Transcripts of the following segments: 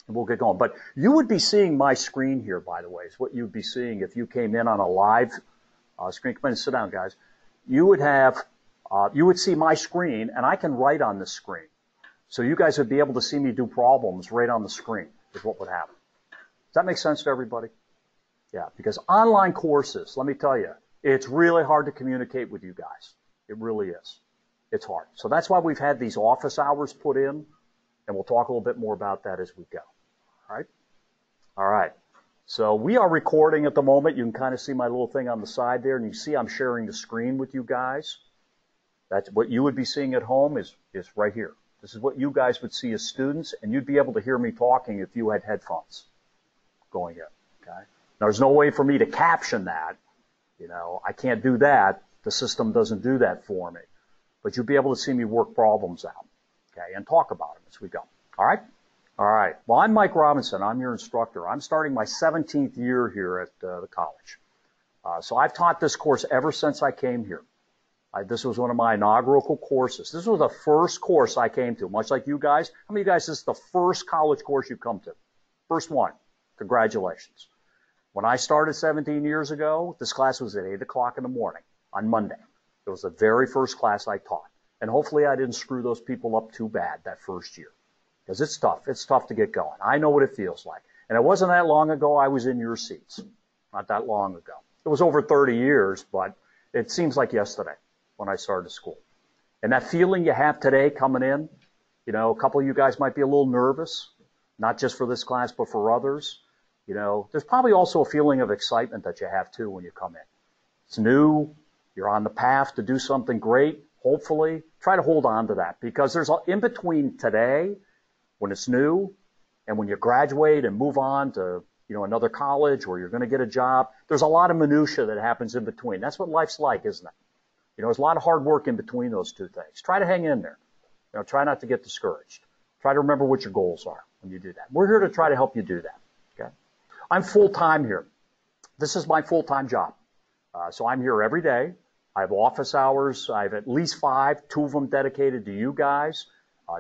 and we'll get going. But you would be seeing my screen here, by the way, is what you'd be seeing if you came in on a live screen. Come in and sit down, guys. You would have, you would see my screen, and I can write on this screen. So you guys would be able to see me do problems right on the screen is what would happen. Does that make sense to everybody? Yeah, because online courses, let me tell you, it's really hard to communicate with you guys. It really is. It's hard. So that's why we've had these office hours put in, and we'll talk a little bit more about that as we go. All right? All right. So we are recording at the moment. You can kind of see my little thing on the side there, and you see I'm sharing the screen with you guys. That's what you would be seeing at home is right here. This is what you guys would see as students, and you'd be able to hear me talking if you had headphones going in. Okay? Now, there's no way for me to caption that. You know, I can't do that. The system doesn't do that for me. But you'll be able to see me work problems out, okay, and talk about them as we go. All right? All right. Well, I'm Mike Robinson. I'm your instructor. I'm starting my 17th year here at the college. So I've taught this course ever since I came here. This was one of my inaugural courses. This was the first course I came to, much like you guys. How many of you guys, this is the first college course you've come to? First one. Congratulations. When I started 17 years ago, this class was at 8 o'clock in the morning on Monday. It was the very first class I taught. And hopefully I didn't screw those people up too bad that first year. Because it's tough. It's tough to get going. I know what it feels like. And it wasn't that long ago I was in your seats. Not that long ago. It was over 30 years, but it seems like yesterday when I started school. And that feeling you have today coming in, you know, a couple of you guys might be a little nervous, not just for this class, but for others. You know, there's probably also a feeling of excitement that you have too when you come in. It's new. You're on the path to do something great, hopefully. Try to hold on to that because there's in between today when it's new and when you graduate and move on to, you know, another college or you're going to get a job. There's a lot of minutia that happens in between. That's what life's like, isn't it? You know, there's a lot of hard work in between those two things. Try to hang in there. You know, try not to get discouraged. Try to remember what your goals are when you do that. We're here to try to help you do that. Okay? I'm full-time here. This is my full-time job. So I'm here every day. I have office hours. I have at least 5, 2 of them dedicated to you guys.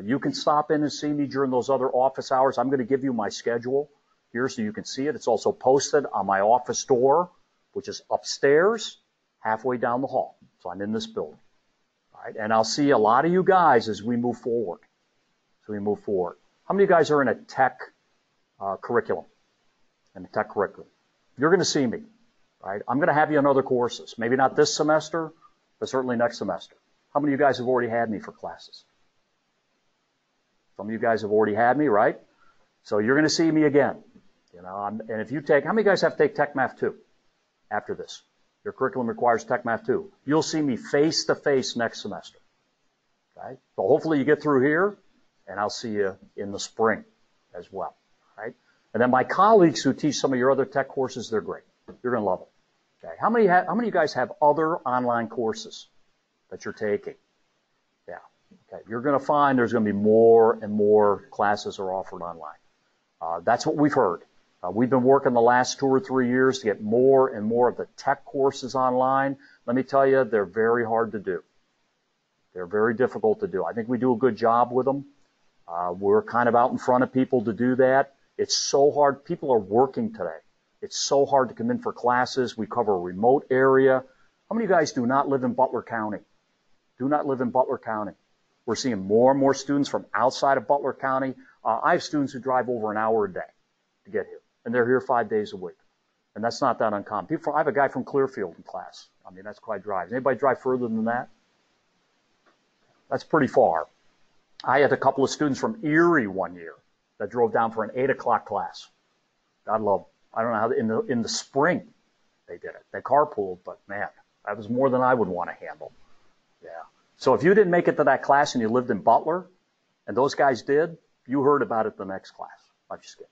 You can stop in and see me during those other office hours. I'm going to give you my schedule here so you can see it. It's also posted on my office door, which is upstairs, halfway down the hall. So I'm in this building. All right, and I'll see a lot of you guys as we move forward. How many of you guys are in a tech curriculum? In a tech curriculum. You're going to see me. Right? I'm going to have you in other courses. Maybe not this semester, but certainly next semester. How many of you guys have already had me for classes? Some of you guys have already had me, right? So you're going to see me again. You know, and if you take, how many of you guys have to take Tech Math 2 after this? Your curriculum requires Tech Math 2. You'll see me face to face next semester. Okay? So hopefully you get through here, and I'll see you in the spring as well. Right? And then my colleagues who teach some of your other tech courses, they're great. You're going to love them. Okay. How many of you guys have other online courses that you're taking? Yeah. Okay. You're going to find there's going to be more and more classes are offered online. That's what we've heard. We've been working the last 2 or 3 years to get more and more of the tech courses online. Let me tell you, they're very hard to do. They're very difficult to do. I think we do a good job with them. We're kind of out in front of people to do that. It's so hard. People are working today. It's so hard to come in for classes. We cover a remote area. How many of you guys do not live in Butler County? Do not live in Butler County. We're seeing more and more students from outside of Butler County. I have students who drive over an hour a day to get here, and they're here 5 days a week. And that's not that uncommon. I have a guy from Clearfield in class. I mean, that's quite drive. Anybody drive further than that? That's pretty far. I had a couple of students from Erie one year that drove down for an 8 o'clock class. God love them. I don't know how in the spring they did it. They carpooled, but man, that was more than I would want to handle. Yeah. So if you didn't make it to that class and you lived in Butler, and those guys did, you heard about it the next class. I'm just kidding.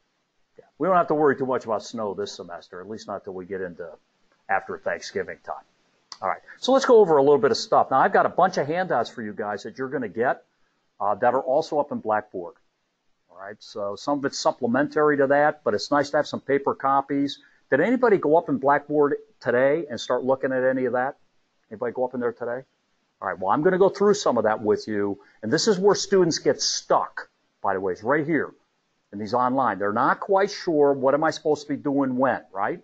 Yeah. We don't have to worry too much about snow this semester, at least not till we get into after Thanksgiving time. All right. So let's go over a little bit of stuff. Now I've got a bunch of handouts for you guys that you're going to get that are also up in Blackboard. All right, so some of it's supplementary to that, but it's nice to have some paper copies. Did anybody go up in Blackboard today and start looking at any of that? Anybody go up in there today? All right, well, I'm going to go through some of that with you, and this is where students get stuck, by the way. It's right here. in these online. They're not quite sure what am I supposed to be doing when, right?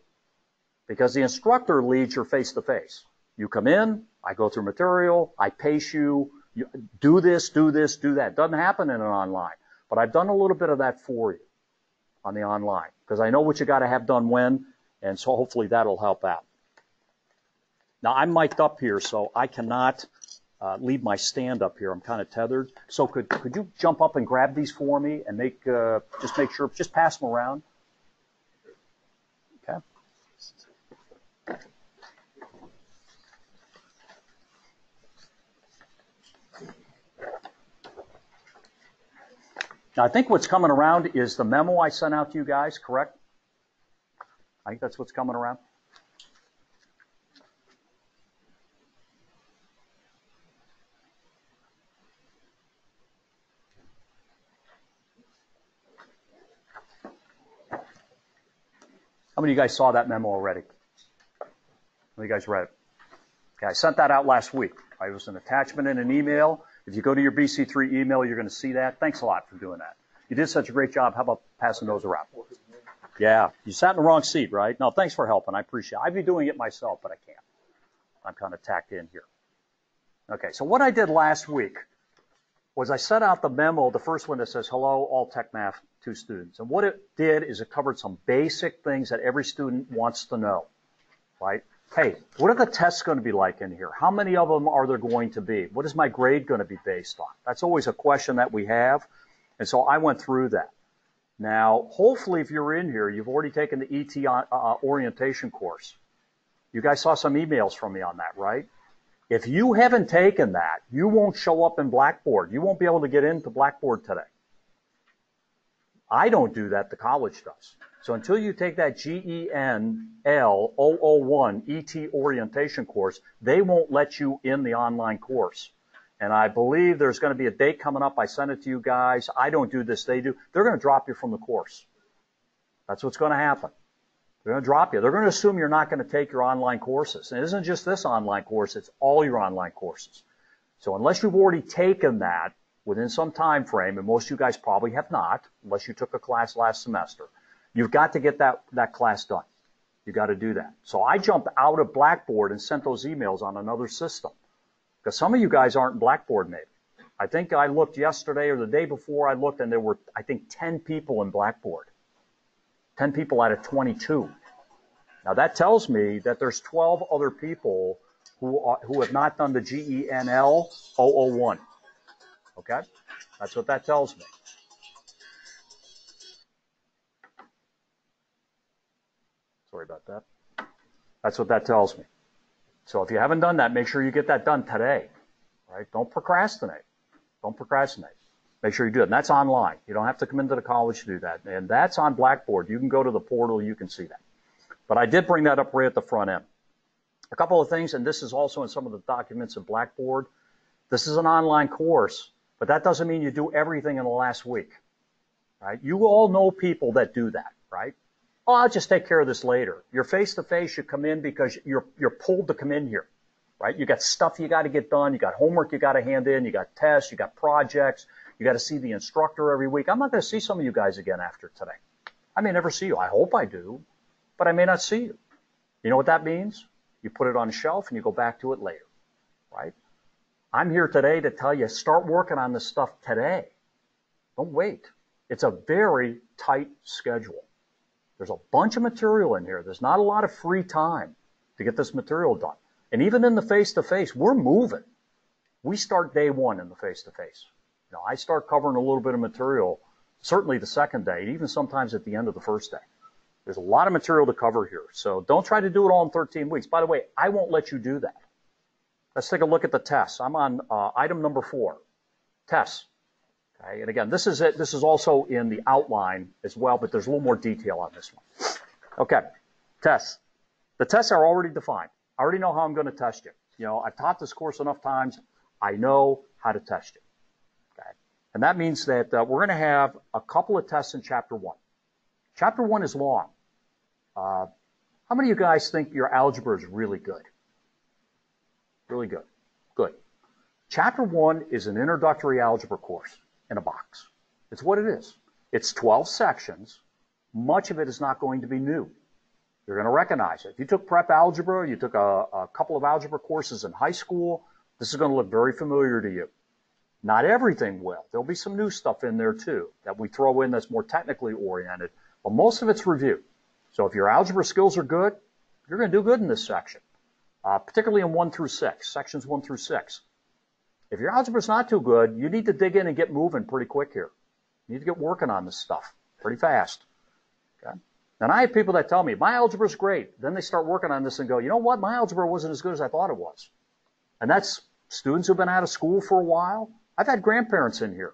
Because the instructor leads your face-to-face. You come in, I go through material, I pace you, you do this, do this, do that. Doesn't happen in an online. But I've done a little bit of that for you on the online because I know what you got to have done when, and so hopefully that'll help out. Now, I'm mic'd up here, so I cannot leave my stand up here. I'm kind of tethered. So could you jump up and grab these for me and just make sure, just pass them around? Okay. Now, I think what's coming around is the memo I sent out to you guys, correct? I think that's what's coming around. How many of you guys saw that memo already? How many of you guys read it? Okay, I sent that out last week. It was an attachment in an email. If you go to your BC3 email, you're going to see that. Thanks a lot for doing that. You did such a great job. How about passing those around? Yeah, you sat in the wrong seat, right? No, thanks for helping. I appreciate it. I'd be doing it myself, but I can't. I'm kind of tacked in here. Okay, so what I did last week was I sent out the memo, the first one that says, hello, all Tech Math 2 students. And what it did is it covered some basic things that every student wants to know, right? Hey, what are the tests going to be like in here? How many of them are there going to be? What is my grade going to be based on? That's always a question that we have. And so I went through that. Now, hopefully, if you're in here, you've already taken the ET orientation course. You guys saw some emails from me on that, right? If you haven't taken that, you won't show up in Blackboard. You won't be able to get into Blackboard today. I don't do that. The college does. So until you take that GENL001 ET orientation course, they won't let you in the online course. And I believe there's going to be a date coming up. I sent it to you guys. I don't do this. They do. They're going to drop you from the course. That's what's going to happen. They're going to drop you. They're going to assume you're not going to take your online courses. And it isn't just this online course. It's all your online courses. So unless you've already taken that within some time frame, and most of you guys probably have not, unless you took a class last semester, you've got to get that class done. You've got to do that. So I jumped out of Blackboard and sent those emails on another system. Because some of you guys aren't in Blackboard maybe. I think I looked yesterday or the day before I looked, and there were, I think, 10 people in Blackboard. 10 people out of 22. Now that tells me that there's 12 other people who have not done the GENL 001. Okay? That's what that tells me. Sorry about that. That's what that tells me. So if you haven't done that, make sure you get that done today. Right? Don't procrastinate. Don't procrastinate. Make sure you do it. And that's online. You don't have to come into the college to do that. And that's on Blackboard. You can go to the portal. You can see that. But I did bring that up right at the front end. A couple of things, and this is also in some of the documents in Blackboard. This is an online course, but that doesn't mean you do everything in the last week. Right? You all know people that do that, right? Oh, I'll just take care of this later. Your face-to-face, you come in because you're pulled to come in here. Right? You got stuff you got to get done. You got homework you got to hand in. You got tests. You got projects. You got to see the instructor every week. I'm not going to see some of you guys again after today. I may never see you. I hope I do, but I may not see you. You know what that means? You put it on a shelf and you go back to it later, right? I'm here today to tell you, start working on this stuff today. Don't wait. It's a very tight schedule. There's a bunch of material in here. There's not a lot of free time to get this material done. And even in the face-to-face, we're moving. We start day one in the face-to-face. You know, I start covering a little bit of material, certainly the second day, even sometimes at the end of the first day. There's a lot of material to cover here. So don't try to do it all in 13 weeks. By the way, I won't let you do that. Let's take a look at the tests. I'm on item number 4, tests. Okay, and again, this is it. This is also in the outline as well, but there's a little more detail on this one. Okay, tests. The tests are already defined. I already know how I'm going to test you. You know, I've taught this course enough times. I know how to test you. Okay, and that means that we're going to have a couple of tests in Chapter 1. Chapter 1 is long. How many of you guys think your algebra is really good? Really good. Good. Chapter 1 is an introductory algebra course in a box. It's what it is. It's 12 sections. Much of it is not going to be new. You're going to recognize it. If you took prep algebra, you took a couple of algebra courses in high school, this is going to look very familiar to you. Not everything will. There'll be some new stuff in there too that we throw in that's more technically oriented, but most of it's review. So if your algebra skills are good, you're going to do good in this section, particularly in 1 through 6, sections 1 through 6. If your algebra's not too good, you need to dig in and get moving pretty quick here. You need to get working on this stuff pretty fast. Okay? And I have people that tell me, my algebra's great. Then they start working on this and go, you know what? My algebra wasn't as good as I thought it was. And that's students who've been out of school for a while. I've had grandparents in here.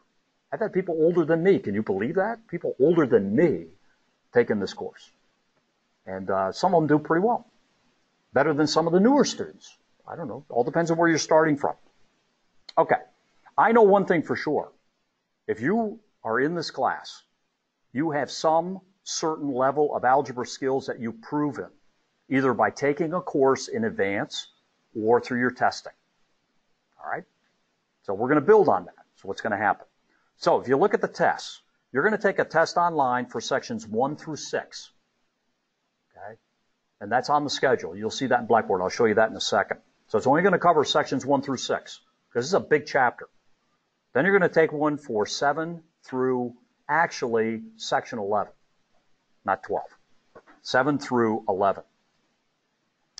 I've had people older than me. Can you believe that? People older than me taking this course. And some of them do pretty well. Better than some of the newer students. I don't know. All depends on where you're starting from. Okay. I know one thing for sure. If you are in this class, you have some certain level of algebra skills that you've proven, either by taking a course in advance or through your testing. All right? So we're going to build on that. So what's going to happen? So if you look at the tests, you're going to take a test online for sections 1 through 6. Okay? And that's on the schedule. You'll see that in Blackboard. I'll show you that in a second. So it's only going to cover sections 1 through 6 because this is a big chapter. Then you're going to take one for 7 through actually section 11, not 12. 7 through 11.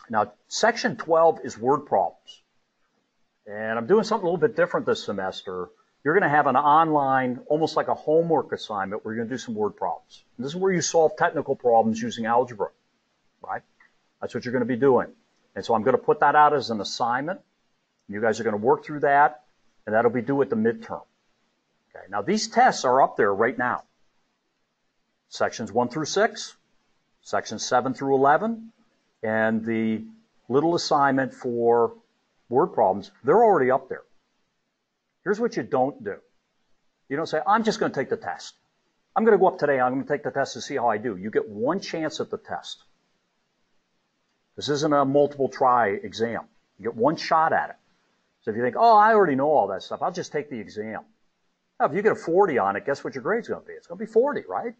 Now, section 12 is word problems. And I'm doing something a little bit different this semester. You're going to have an online, almost like a homework assignment where you're going to do some word problems. And this is where you solve technical problems using algebra, right? That's what you're going to be doing. And so I'm going to put that out as an assignment. You guys are going to work through that, and that'll be due at the midterm. Okay. Now, these tests are up there right now. Sections 1 through 6, sections 7 through 11, and the little assignment for word problems, they're already up there. Here's what you don't do. You don't say, I'm just going to take the test. I'm going to go up today, I'm going to take the test to see how I do. You get one chance at the test. This isn't a multiple try exam. You get one shot at it. So if you think, oh, I already know all that stuff, I'll just take the exam. Now, if you get a 40 on it, guess what your grade's going to be? It's going to be 40, right?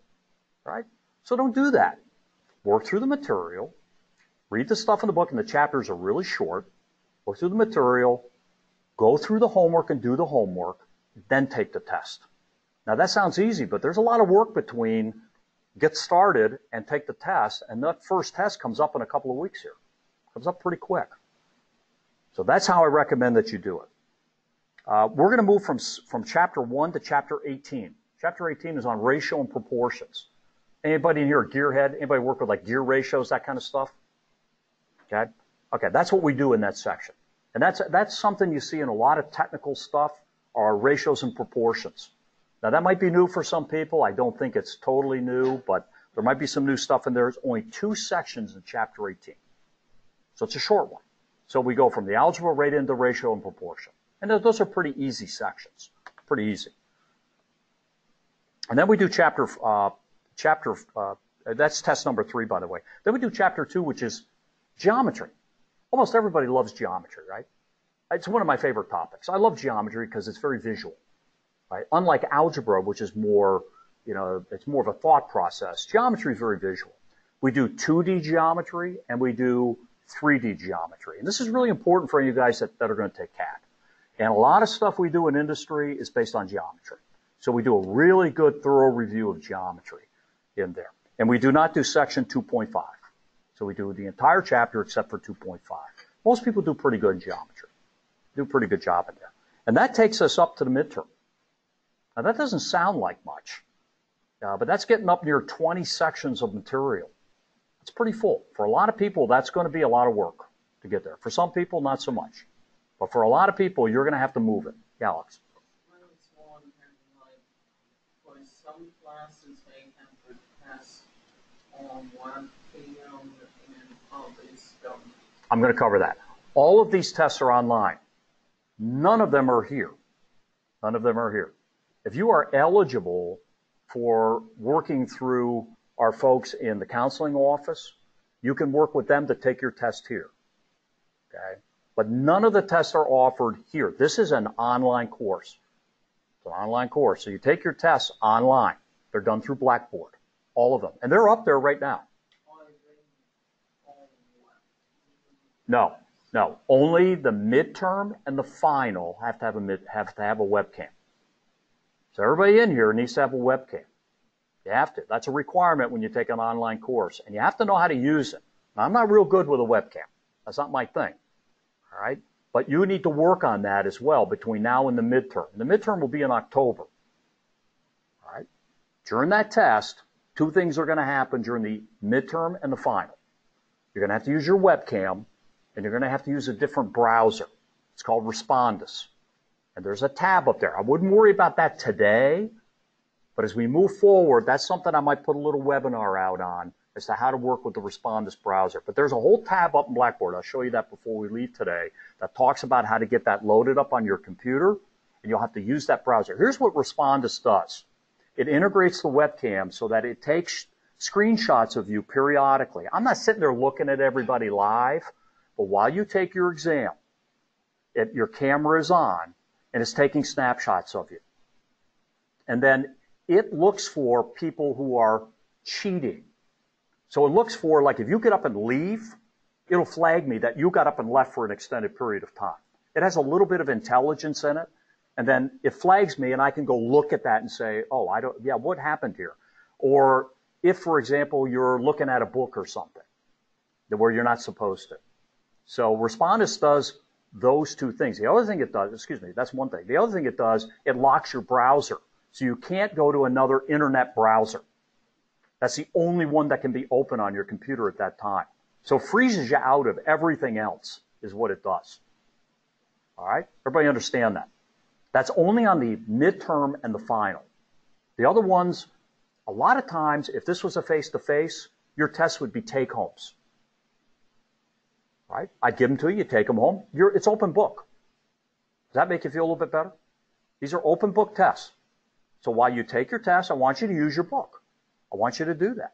Right? So don't do that. Work through the material. Read the stuff in the book, and the chapters are really short. Work through the material. Go through the homework and do the homework. Then take the test. Now, that sounds easy, but there's a lot of work between get started and take the test, and that first test comes up in a couple of weeks here. Comes up pretty quick. So that's how I recommend that you do it. We're going to move from chapter 1 to chapter 18. Chapter 18 is on ratio and proportions. Anybody in here a gearhead? Anybody work with like gear ratios, that kind of stuff? Okay? Okay, that's what we do in that section. And that's something you see in a lot of technical stuff are ratios and proportions. Now, that might be new for some people. I don't think it's totally new, but there might be some new stuff in there. There's only 2 sections in chapter 18. So it's a short one. So we go from the algebra right into ratio and proportion. And those are pretty easy sections. Pretty easy. And then we do that's test number 3, by the way. Then we do chapter 2, which is geometry. Almost everybody loves geometry, right? It's one of my favorite topics. I love geometry because it's very visual, right? Unlike algebra, which is more, it's more of a thought process. Geometry is very visual. We do 2D geometry and we do 3D geometry. And this is really important for you guys that are going to take CAD. And a lot of stuff we do in industry is based on geometry. So we do a really good, thorough review of geometry in there. And we do not do section 2.5. So we do the entire chapter except for 2.5. Most people do pretty good in geometry. Do a pretty good job in there. And that takes us up to the midterm. Now that doesn't sound like much, but that's getting up near 20 sections of material. It's pretty full. For a lot of people, that's going to be a lot of work to get there. For some people, not so much. But for a lot of people, you're going to have to move it. Yeah, Alex? For some classes, they have to pass on 1 p.m. and others don't. I'm going to cover that. All of these tests are online. None of them are here. None of them are here. If you are eligible for working through our folks in the counseling office, you can work with them to take your test here. Okay? But none of the tests are offered here. This is an online course. It's an online course. So you take your tests online. They're done through Blackboard, all of them. And they're up there right now. No, no. Only the midterm and the final have to have a webcam. So everybody in here needs to have a webcam. You have to. That's a requirement when you take an online course. And you have to know how to use it. Now, I'm not real good with a webcam. That's not my thing. All right? But you need to work on that as well between now and the midterm. And the midterm will be in October. All right? During that test, two things are going to happen during the midterm and the final. You're going to have to use your webcam, and you're going to have to use a different browser. It's called Respondus. And there's a tab up there. I wouldn't worry about that today, but as we move forward, that's something I might put a little webinar out on as to how to work with the Respondus browser. But there's a whole tab up in Blackboard, I'll show you that before we leave today, that talks about how to get that loaded up on your computer, and you'll have to use that browser. Here's what Respondus does. It integrates the webcam so that it takes screenshots of you periodically. I'm not sitting there looking at everybody live, but while you take your exam, your camera is on, and it's taking snapshots of you. And then it looks for people who are cheating. So it looks for, like, if you get up and leave, it'll flag me that you got up and left for an extended period of time. It has a little bit of intelligence in it, and then it flags me, and I can go look at that and say, oh, what happened here? Or if, for example, you're looking at a book or something where you're not supposed to. So Respondus does those two things. The other thing it does, that's one thing. The other thing it does, it locks your browser. So you can't go to another internet browser. That's the only one that can be open on your computer at that time. So it freezes you out of everything else is what it does. All right? Everybody understand that? That's only on the midterm and the final. The other ones, a lot of times, if this was a face-to-face, your tests would be take-homes. Right? I'd give them to you, you take them home. It's open book. Does that make you feel a little bit better? These are open book tests. So while you take your test, I want you to use your book. I want you to do that.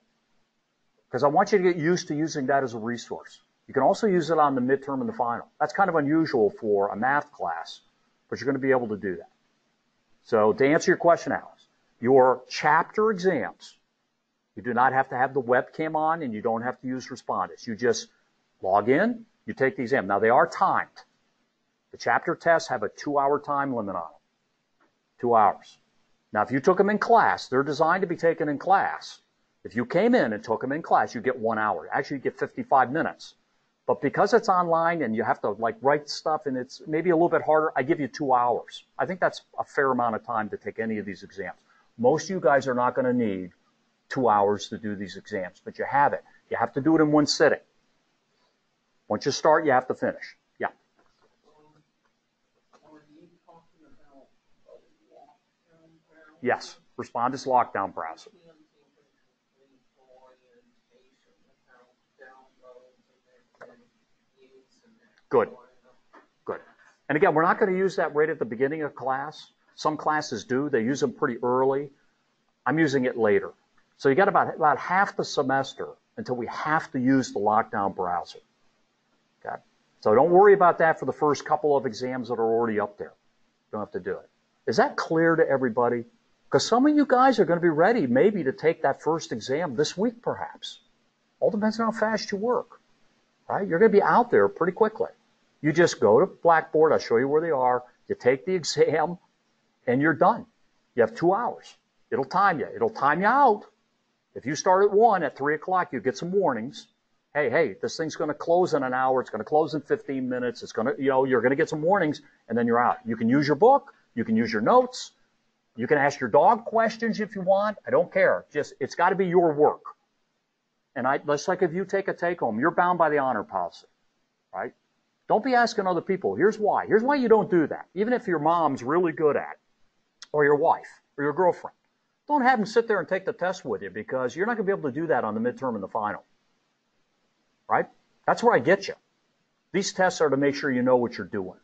Because I want you to get used to using that as a resource. You can also use it on the midterm and the final. That's kind of unusual for a math class, but you're going to be able to do that. So to answer your question, Alice, your chapter exams, you do not have to have the webcam on and you don't have to use Respondus. You just log in, you take the exam. Now, they are timed. The chapter tests have a 2-hour time limit on them. 2 hours. Now, if you took them in class, they're designed to be taken in class. If you came in and took them in class, you get 1 hour. Actually, you get 55 minutes. But because it's online and you have to write stuff and it's maybe a little bit harder, I give you 2 hours. I think that's a fair amount of time to take any of these exams. Most of you guys are not going to need 2 hours to do these exams, but you have it. You have to do it in one sitting. Once you start, you have to finish. Yeah. Are you talking about a lockdown browser? Yes. Respondus lockdown browser. Good. Good. And again, we're not going to use that right at the beginning of class. Some classes do. They use them pretty early. I'm using it later. So you got about half the semester until we have to use the lockdown browser. Okay? So don't worry about that for the first couple of exams that are already up there. You don't have to do it. Is that clear to everybody? Because some of you guys are going to be ready maybe to take that first exam this week perhaps. All depends on how fast you work. Right? You're going to be out there pretty quickly. You just go to Blackboard. I'll show you where they are. You take the exam, and you're done. You have 2 hours. It'll time you. It'll time you out. If you start at 1, at 3 o'clock, you get some warnings. Hey, this thing's going to close in an hour. It's going to close in 15 minutes. It's going to, you're going to get some warnings, and then you're out. You can use your book. You can use your notes. You can ask your dog questions if you want. I don't care. It's got to be your work. And just like if you take a take-home, you're bound by the honor policy, right? Don't be asking other people. Here's why. Here's why you don't do that. Even if your mom's really good at it, or your wife, or your girlfriend. Don't have them sit there and take the test with you because you're not going to be able to do that on the midterm and the final, right? That's where I get you. These tests are to make sure you know what you're doing.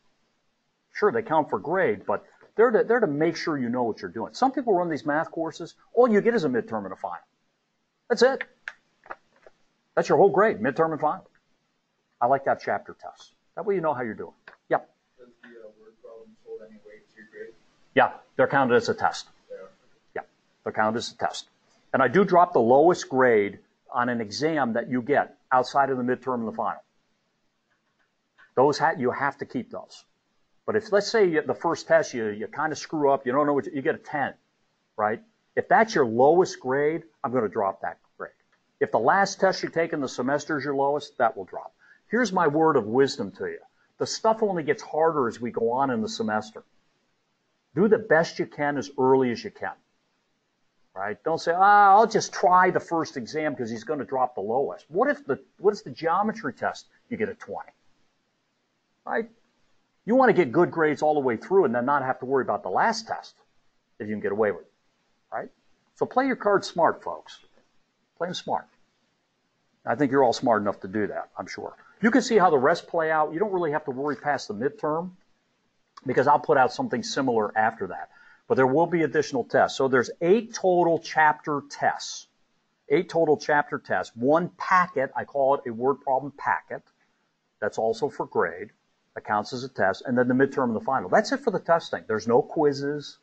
Sure, they count for grade, but they're to make sure you know what you're doing. Some people run these math courses. All you get is a midterm and a final. That's it. That's your whole grade, midterm and final. I like that chapter test. That way you know how you're doing. Yeah. Does the word problem hold any weight to your grade? Yeah, they're counted as a test. Yeah. Yeah. They're counted as a test. And I do drop the lowest grade on an exam that you get outside of the midterm and the final. Those you have to keep those. But if, let's say, the first test, you kind of screw up, you don't know what you get a 10, right? If that's your lowest grade, I'm going to drop that grade. If the last test you take in the semester is your lowest, that will drop. Here's my word of wisdom to you. The stuff only gets harder as we go on in the semester. Do the best you can as early as you can, right? Don't say, I'll just try the first exam because he's going to drop the lowest. What if the geometry test, you get a 20, right? You want to get good grades all the way through and then not have to worry about the last test if you can get away with it, right? So play your cards smart, folks. Play them smart. I think you're all smart enough to do that, I'm sure. You can see how the rest play out. You don't really have to worry past the midterm because I'll put out something similar after that. But there will be additional tests. So there's 8 total chapter tests. 8 total chapter tests. 1 packet, I call it a word problem packet. That's also for grade. That counts as a test. And then the midterm and the final. That's it for the testing. There's no quizzes,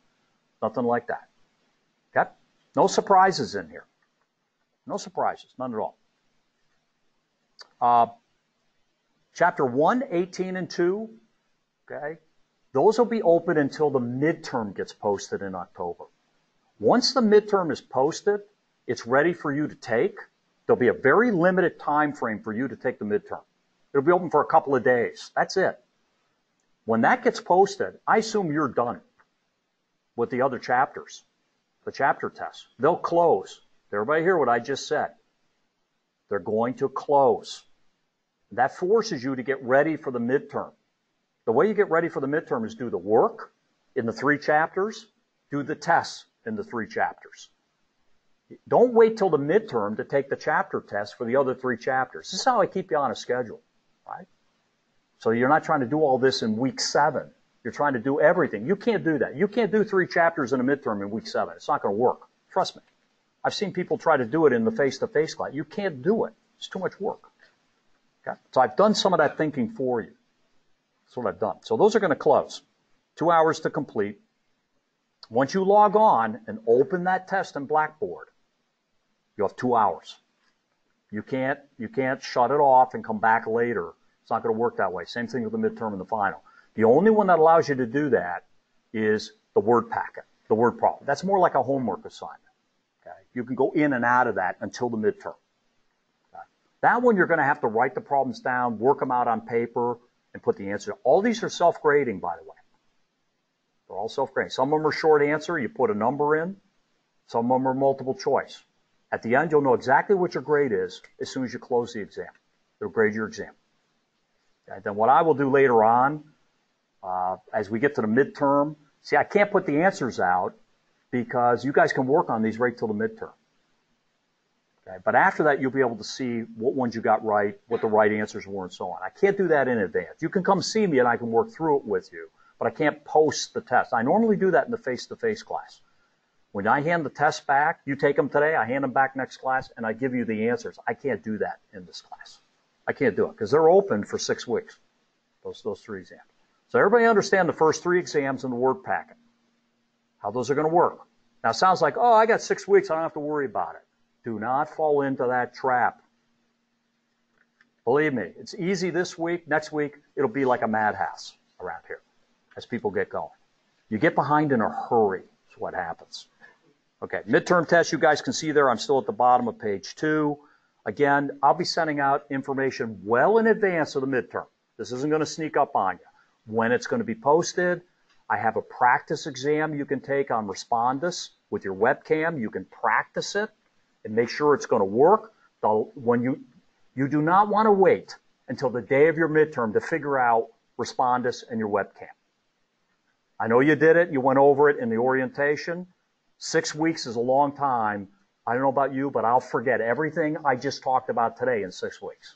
nothing like that. Okay? No surprises in here. No surprises, none at all. Chapter 1, 18, and 2, okay? Those will be open until the midterm gets posted in October. Once the midterm is posted, it's ready for you to take. There'll be a very limited time frame for you to take the midterm. It'll be open for a couple of days. That's it. When that gets posted, I assume you're done with the other chapters, the chapter tests. They'll close. Did everybody hear what I just said? They're going to close. That forces you to get ready for the midterm. The way you get ready for the midterm is do the work in the 3 chapters, do the tests in the 3 chapters. Don't wait till the midterm to take the chapter test for the other 3 chapters. This is how I keep you on a schedule, right? So you're not trying to do all this in week 7. You're trying to do everything. You can't do that. You can't do 3 chapters in a midterm in week 7. It's not going to work. Trust me. I've seen people try to do it in the face-to-face class. You can't do it. It's too much work. Okay? So I've done some of that thinking for you. That's what I've done. So those are going to close. 2 hours to complete. Once you log on and open that test in Blackboard, you have 2 hours. You can't shut it off and come back later. It's not going to work that way. Same thing with the midterm and the final. The only one that allows you to do that is the word packet, the word problem. That's more like a homework assignment. Okay? You can go in and out of that until the midterm. Okay? That one you're going to have to write the problems down, work them out on paper, and put the answer. All these are self-grading, by the way. They're all self-grading. Some of them are short answer. You put a number in. Some of them are multiple choice. At the end, you'll know exactly what your grade is as soon as you close the exam. They'll grade your exam. Okay? Then what I will do later on, as we get to the midterm, see, I can't put the answers out because you guys can work on these right till the midterm. Okay? But after that, you'll be able to see what ones you got right, what the right answers were, and so on. I can't do that in advance. You can come see me and I can work through it with you, but I can't post the test. I normally do that in the face-to-face class. When I hand the test back, you take them today, I hand them back next class, and I give you the answers. I can't do that in this class. I can't do it because they're open for 6 weeks, those 3 exams. So everybody understand the first 3 exams in the word packet, how those are going to work. Now, it sounds like, oh, I got 6 weeks, I don't have to worry about it. Do not fall into that trap. Believe me, it's easy this week. Next week, it'll be like a madhouse around here as people get going. You get behind in a hurry is what happens. Okay, midterm test, you guys can see there. I'm still at the bottom of page 2. Again, I'll be sending out information well in advance of the midterm. This isn't going to sneak up on you. When it's going to be posted, I have a practice exam you can take on Respondus with your webcam. You can practice it and make sure it's going to work. When you do not want to wait until the day of your midterm to figure out Respondus and your webcam. I know you did it. You went over it in the orientation. 6 weeks is a long time. I don't know about you, but I'll forget everything I just talked about today in 6 weeks.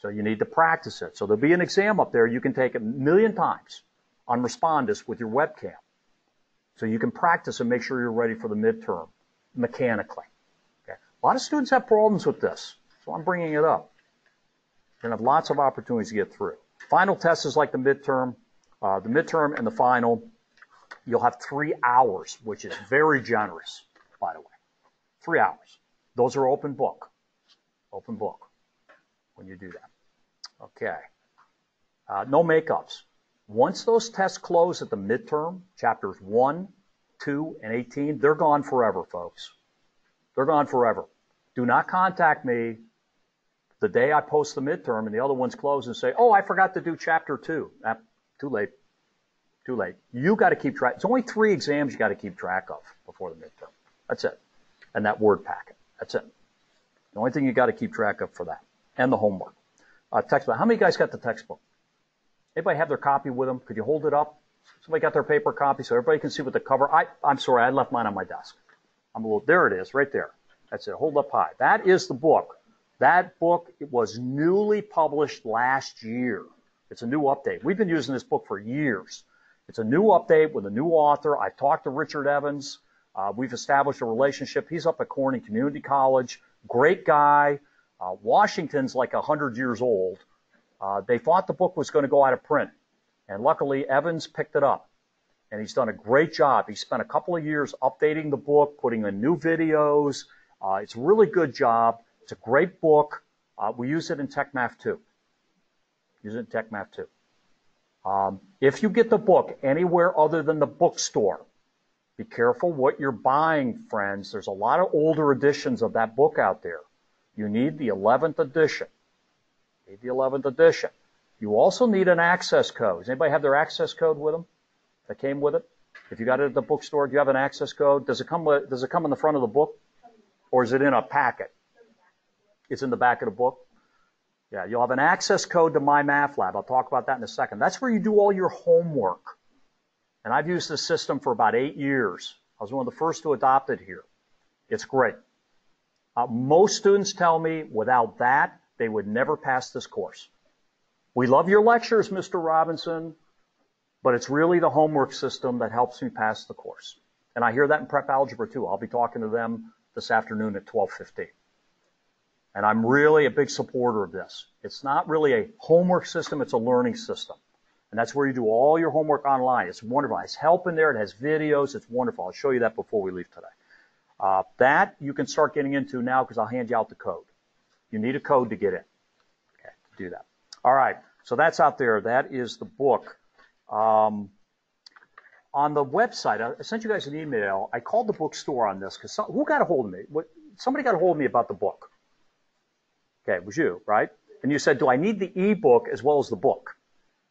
So you need to practice it. So there'll be an exam up there you can take 1,000,000 times on Respondus with your webcam. So you can practice and make sure you're ready for the midterm mechanically. Okay. A lot of students have problems with this, so I'm bringing it up. You're going to have lots of opportunities to get through. Final test is like the midterm and the final. You'll have 3 hours, which is very generous. by the way. 3 hours. Those are open book. Open book when you do that. Okay. No makeups. Once those tests close at the midterm, chapters 1, 2, and 18, they're gone forever, folks. They're gone forever. Do not contact me the day I post the midterm and the other one's closed and say, oh, I forgot to do chapter 2. Too late. Too late. You got to keep track. It's only 3 exams you got to keep track of before the midterm. That's it. And that word packet. That's it. The only thing you got to keep track of for that. And the homework. Textbook. How many guys got the textbook? Anybody have their copy with them? Could you hold it up? Somebody got their paper copy so everybody can see what the cover. I'm sorry, I left mine on my desk. There it is, right there. That's it. Hold up high. That is the book. That book, it was newly published last year. It's a new update. We've been using this book for years. It's a new update with a new author. I've talked to Richard Evans. We've established a relationship. He's up at Corning Community College. Great guy. Washington's like 100 years old. They thought the book was going to go out of print. And luckily, Evans picked it up. And he's done a great job. He spent a couple of years updating the book, putting in new videos. It's a really good job. It's a great book. We use it in TechMath 2. Use it in TechMath 2. If you get the book anywhere other than the bookstore, be careful what you're buying, friends. There's a lot of older editions of that book out there. You need the 11th edition. You need the 11th edition. You also need an access code. Does anybody have their access code with them that came with it? If you got it at the bookstore, do you have an access code? Does it come in the front of the book? Or is it in a packet? It's in the back of the book? Yeah, you'll have an access code to MyMathLab. I'll talk about that in a second. That's where you do all your homework. And I've used this system for about 8 years. I was one of the first to adopt it here. It's great. Most students tell me without that, they would never pass this course. We love your lectures, Mr. Robinson, but it's really the homework system that helps me pass the course. And I hear that in prep algebra too. I'll be talking to them this afternoon at 12:15. And I'm really a big supporter of this. It's not really a homework system, it's a learning system. And that's where you do all your homework online. It's wonderful. It's help in there. It has videos. It's wonderful. I'll show you that before we leave today. That you can start getting into now because I'll hand you out the code. You need a code to get in. Okay, to do that. All right, so that's out there. That is the book. On the website, I sent you guys an email. I called the bookstore on this because who got a hold of me? Somebody got a hold of me about the book. Okay, it was you, right? And you said, do I need the e-book as well as the book?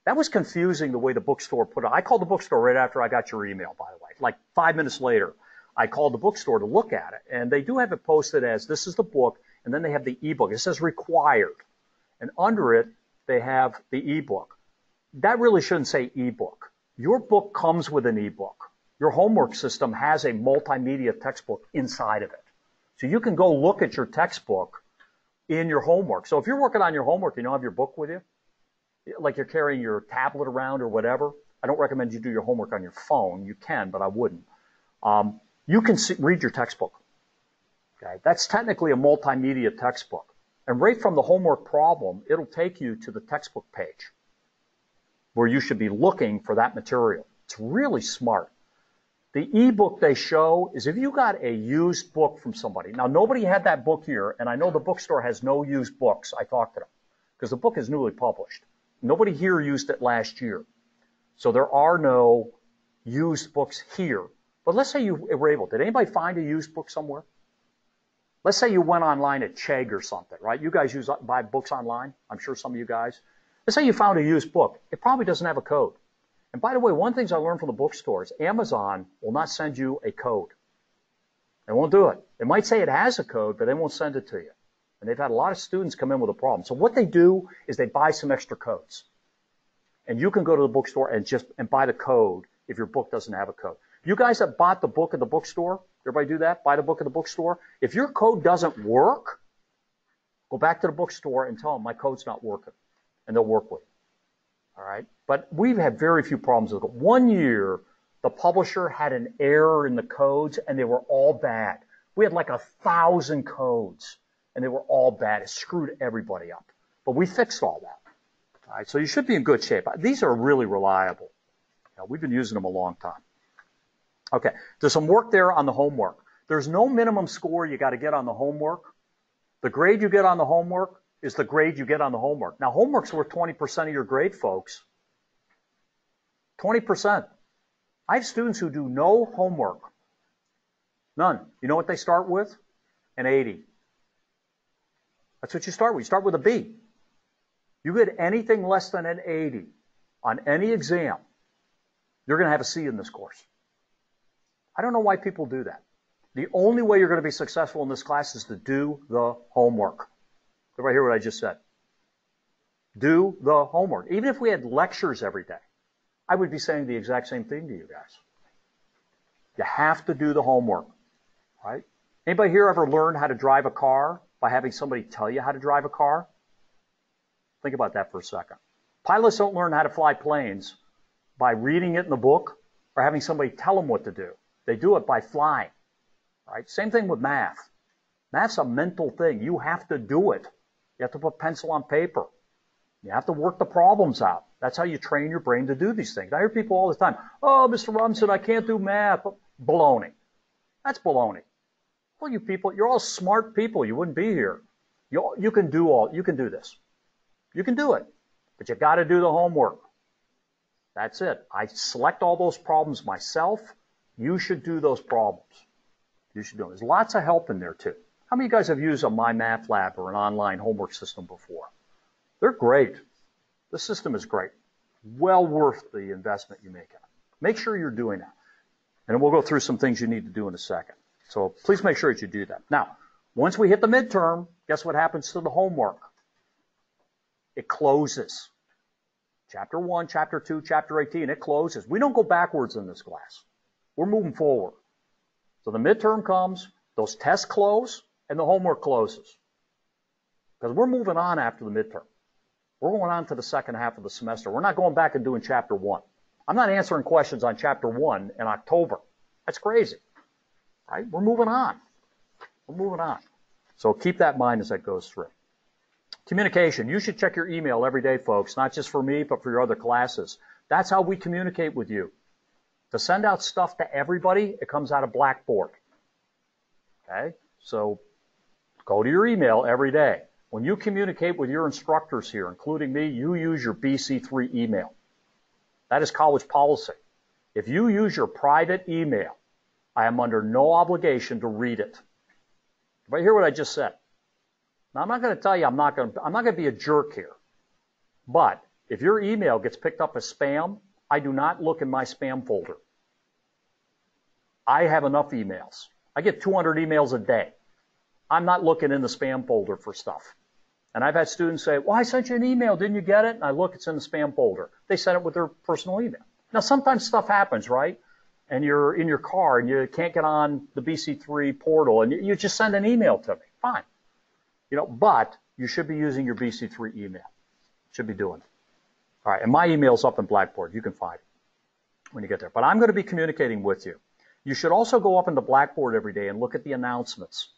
That was confusing the way the bookstore put it. I called the bookstore right after I got your email, by the way. Like 5 minutes later, I called the bookstore to look at it. And they do have it posted as this is the book, and then they have the e-book. It says required. And under it, they have the e-book. That really shouldn't say e-book. Your book comes with an e-book. Your homework system has a multimedia textbook inside of it. So you can go look at your textbook in your homework. So if you're working on your homework, you don't have your book with you, like you're carrying your tablet around or whatever, I don't recommend you do your homework on your phone. You can, but I wouldn't. You can read your textbook. Okay? That's technically a multimedia textbook. And right from the homework problem, it'll take you to the textbook page where you should be looking for that material. It's really smart. The e-book they show is if you got a used book from somebody. Now, nobody had that book here, and I know the bookstore has no used books. I talked to them because the book is newly published. Nobody here used it last year. So there are no used books here. But let's say you were able. Did anybody find a used book somewhere? Let's say you went online at Chegg or something, right? You guys buy books online. I'm sure some of you guys. Let's say you found a used book. It probably doesn't have a code. And by the way, one of the things I learned from the bookstores, Amazon will not send you a code. They won't do it. It might say it has a code, but they won't send it to you. And they've had a lot of students come in with a problem. So what they do is they buy some extra codes. And you can go to the bookstore and buy the code if your book doesn't have a code. You guys that bought the book at the bookstore, everybody do that? Buy the book at the bookstore? If your code doesn't work, go back to the bookstore and tell them my code's not working. And they'll work with it. All right? But we've had very few problems with it. One year, the publisher had an error in the codes, and they were all bad. We had like 1,000 codes, and they were all bad. It screwed everybody up. But we fixed all that. All right? So you should be in good shape. These are really reliable. You know, we've been using them a long time. Okay, there's some work there on the homework. There's no minimum score you got to get on the homework. The grade you get on the homework is the grade you get on the homework. Now, homework's worth 20% of your grade, folks. 20%. I have students who do no homework. None. You know what they start with? An 80. That's what you start with. You start with a B. You get anything less than an 80 on any exam, you're going to have a C in this course. I don't know why people do that. The only way you're going to be successful in this class is to do the homework. Everybody hear what I just said? Do the homework. Even if we had lectures every day, I would be saying the exact same thing to you guys. You have to do the homework, right? Anybody here ever learn how to drive a car by having somebody tell you how to drive a car? Think about that for a second. Pilots don't learn how to fly planes by reading it in the book or having somebody tell them what to do. They do it by flying, right? Same thing with math. Math's a mental thing. You have to do it. You have to put pencil on paper. You have to work the problems out. That's how you train your brain to do these things. I hear people all the time, oh, Mr. Robinson, I can't do math. Baloney. That's baloney. Well, you people, you're all smart people. You wouldn't be here. You can do this. You can do it. But you got to do the homework. That's it. I select all those problems myself. You should do those problems. You should do them. There's lots of help in there, too. How many of you guys have used a MyMathLab or an online homework system before? They're great. The system is great. Well worth the investment you make in it. Make sure you're doing that. And we'll go through some things you need to do in a second. So please make sure that you do that. Now, once we hit the midterm, guess what happens to the homework? It closes. Chapter 1, Chapter 2, Chapter 18, it closes. We don't go backwards in this class. We're moving forward. So the midterm comes, those tests close, and the homework closes. Because we're moving on after the midterm. We're going on to the second half of the semester. We're not going back and doing Chapter 1. I'm not answering questions on Chapter 1 in October. That's crazy. Right? We're moving on. We're moving on. So keep that in mind as that goes through. Communication. You should check your email every day, folks, not just for me, but for your other classes. That's how we communicate with you. To send out stuff to everybody, it comes out of Blackboard. Okay? So go to your email every day. When you communicate with your instructors here, including me, you use your BC3 email. That is college policy. If you use your private email, I am under no obligation to read it. But hear what I just said. Now, I'm not going to tell you I'm not going to be a jerk here. But if your email gets picked up as spam, I do not look in my spam folder. I have enough emails. I get 200 emails a day. I'm not looking in the spam folder for stuff. And I've had students say, well, I sent you an email. Didn't you get it? And I look, it's in the spam folder. They sent it with their personal email. Now, sometimes stuff happens, right? And you're in your car and you can't get on the BC3 portal and you just send an email to me. Fine. But you should be using your BC3 email. Should be doing it. All right, and my email's up in Blackboard. You can find it when you get there. But I'm going to be communicating with you. You should also go up into Blackboard every day and look at the announcements.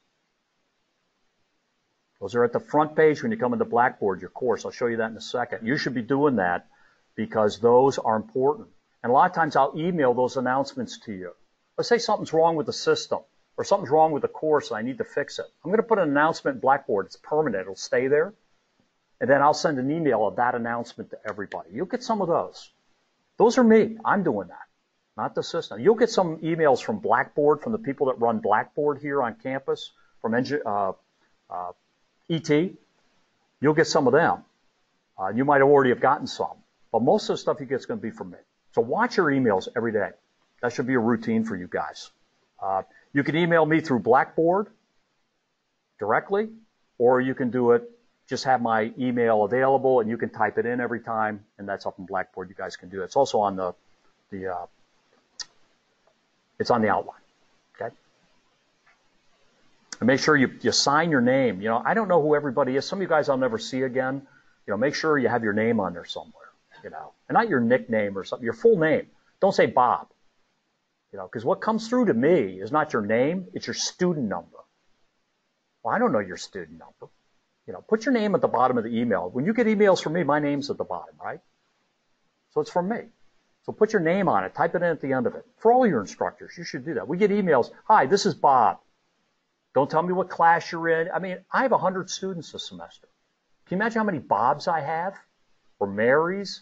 Those are at the front page when you come into Blackboard, your course. I'll show you that in a second. You should be doing that because those are important. And a lot of times I'll email those announcements to you. Let's say something's wrong with the system or something's wrong with the course and I need to fix it. I'm going to put an announcement in Blackboard. It's permanent. It'll stay there. And then I'll send an email of that announcement to everybody. You'll get some of those. Those are me. I'm doing that, not the system. You'll get some emails from Blackboard, from the people that run Blackboard here on campus, from ET. You'll get some of them. You might already have gotten some. But most of the stuff you get is going to be from me. So watch your emails every day. That should be a routine for you guys. You can email me through Blackboard directly, or you can do it, just have my email available, and you can type it in every time, and that's up in Blackboard. You guys can do it. It's also on it's on the outline. Okay? And make sure you sign your name. I don't know who everybody is. Some of you guys I'll never see again. Make sure you have your name on there somewhere. And not your nickname or something, your full name. Don't say Bob. Because what comes through to me is not your name, it's your student number. Well, I don't know your student number. Put your name at the bottom of the email. When you get emails from me, my name's at the bottom, right? So it's from me. So put your name on it. Type it in at the end of it. For all your instructors, you should do that. We get emails. Hi, this is Bob. Don't tell me what class you're in. I mean, I have 100 students this semester. Can you imagine how many Bobs I have? Or Marys?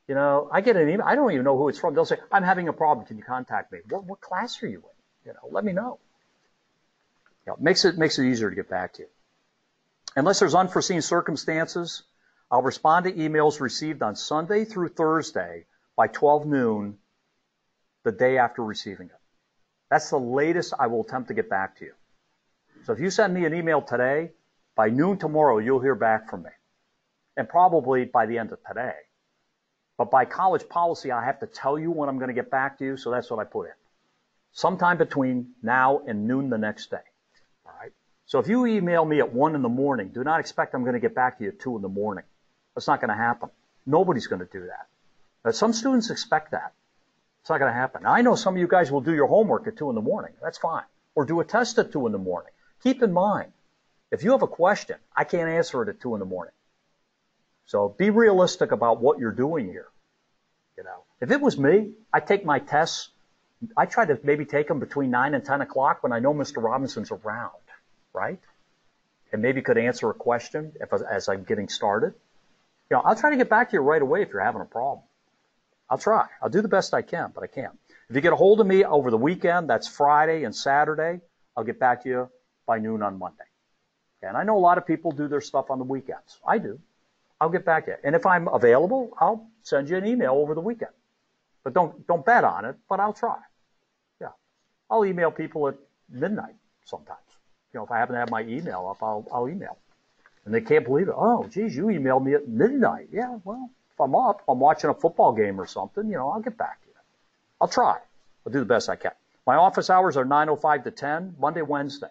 You know, I get an email. I don't even know who it's from. They'll say, I'm having a problem. Can you contact me? What class are you in? You know, let me know. You know, makes it easier to get back to you. Unless there's unforeseen circumstances, I'll respond to emails received on Sunday through Thursday by 12 noon the day after receiving it. That's the latest I will attempt to get back to you. So if you send me an email today, by noon tomorrow, you'll hear back from me. And probably by the end of today. But by college policy, I have to tell you when I'm going to get back to you, so that's what I put in. Sometime between now and noon the next day. All right? So if you email me at 1 in the morning, do not expect I'm going to get back to you at 2 in the morning. That's not going to happen. Nobody's going to do that. But some students expect that. It's not going to happen. Now, I know some of you guys will do your homework at 2 in the morning. That's fine. Or do a test at 2 in the morning. Keep in mind, if you have a question, I can't answer it at 2 in the morning. So be realistic about what you're doing here. You know, if it was me, I'd take my tests. I try to maybe take them between 9 and 10 o'clock when I know Mr. Robinson's around, right? And maybe could answer a question as I'm getting started. You know, I'll try to get back to you right away if you're having a problem. I'll try. I'll do the best I can, but I can't. If you get a hold of me over the weekend, that's Friday and Saturday, I'll get back to you by noon on Monday. Okay? And I know a lot of people do their stuff on the weekends. I do. I'll get back to you. And if I'm available, I'll send you an email over the weekend. But don't bet on it, but I'll try. Yeah. I'll email people at midnight sometimes. You know, if I happen to have my email up, I'll email. And they can't believe it. Oh, geez, you emailed me at midnight. Yeah, well, if I'm up, I'm watching a football game or something, you know, I'll get back to you. I'll try. I'll do the best I can. My office hours are 9:05 to 10, Monday, Wednesday.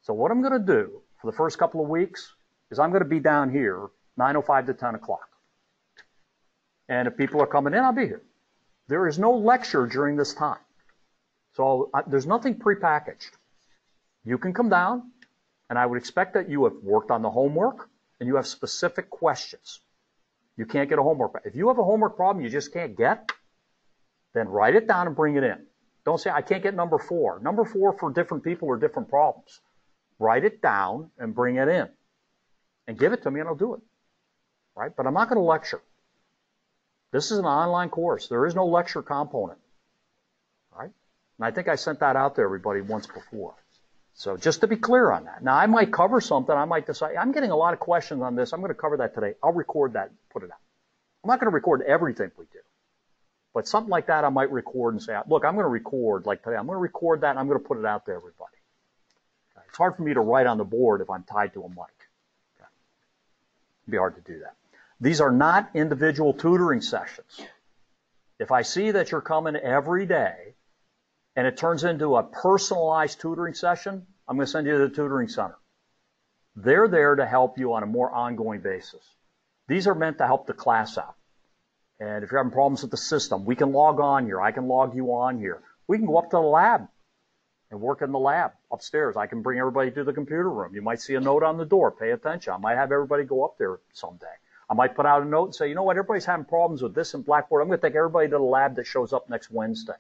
So what I'm going to do for the first couple of weeks is I'm going to be down here 9:05 to 10 o'clock. And if people are coming in, I'll be here. There is no lecture during this time. So there's nothing prepackaged. You can come down, and I would expect that you have worked on the homework, and you have specific questions. You can't get a homework. If you have a homework problem you just can't get, then write it down and bring it in. Don't say, I can't get number 4. Number 4 for different people are different problems. Write it down and bring it in. And give it to me, and I'll do it. Right? But I'm not going to lecture. This is an online course. There is no lecture component. Right? And I think I sent that out to everybody once before. So just to be clear on that. Now, I might cover something. I might decide, I'm getting a lot of questions on this. I'm going to cover that today. I'll record that and put it out. I'm not going to record everything we do. But something like that I might record and say, look, I'm going to record, like today, I'm going to record that and I'm going to put it out to everybody. Okay. It's hard for me to write on the board if I'm tied to a mic. Okay. It'd be hard to do that. These are not individual tutoring sessions. If I see that you're coming every day and it turns into a personalized tutoring session, I'm going to send you to the tutoring center. They're there to help you on a more ongoing basis. These are meant to help the class out. And if you're having problems with the system, we can log on here. I can log you on here. We can go up to the lab and work in the lab upstairs. I can bring everybody to the computer room. You might see a note on the door. Pay attention. I might have everybody go up there someday. I might put out a note and say, you know what, everybody's having problems with this in Blackboard. I'm going to take everybody to the lab that shows up next Wednesday.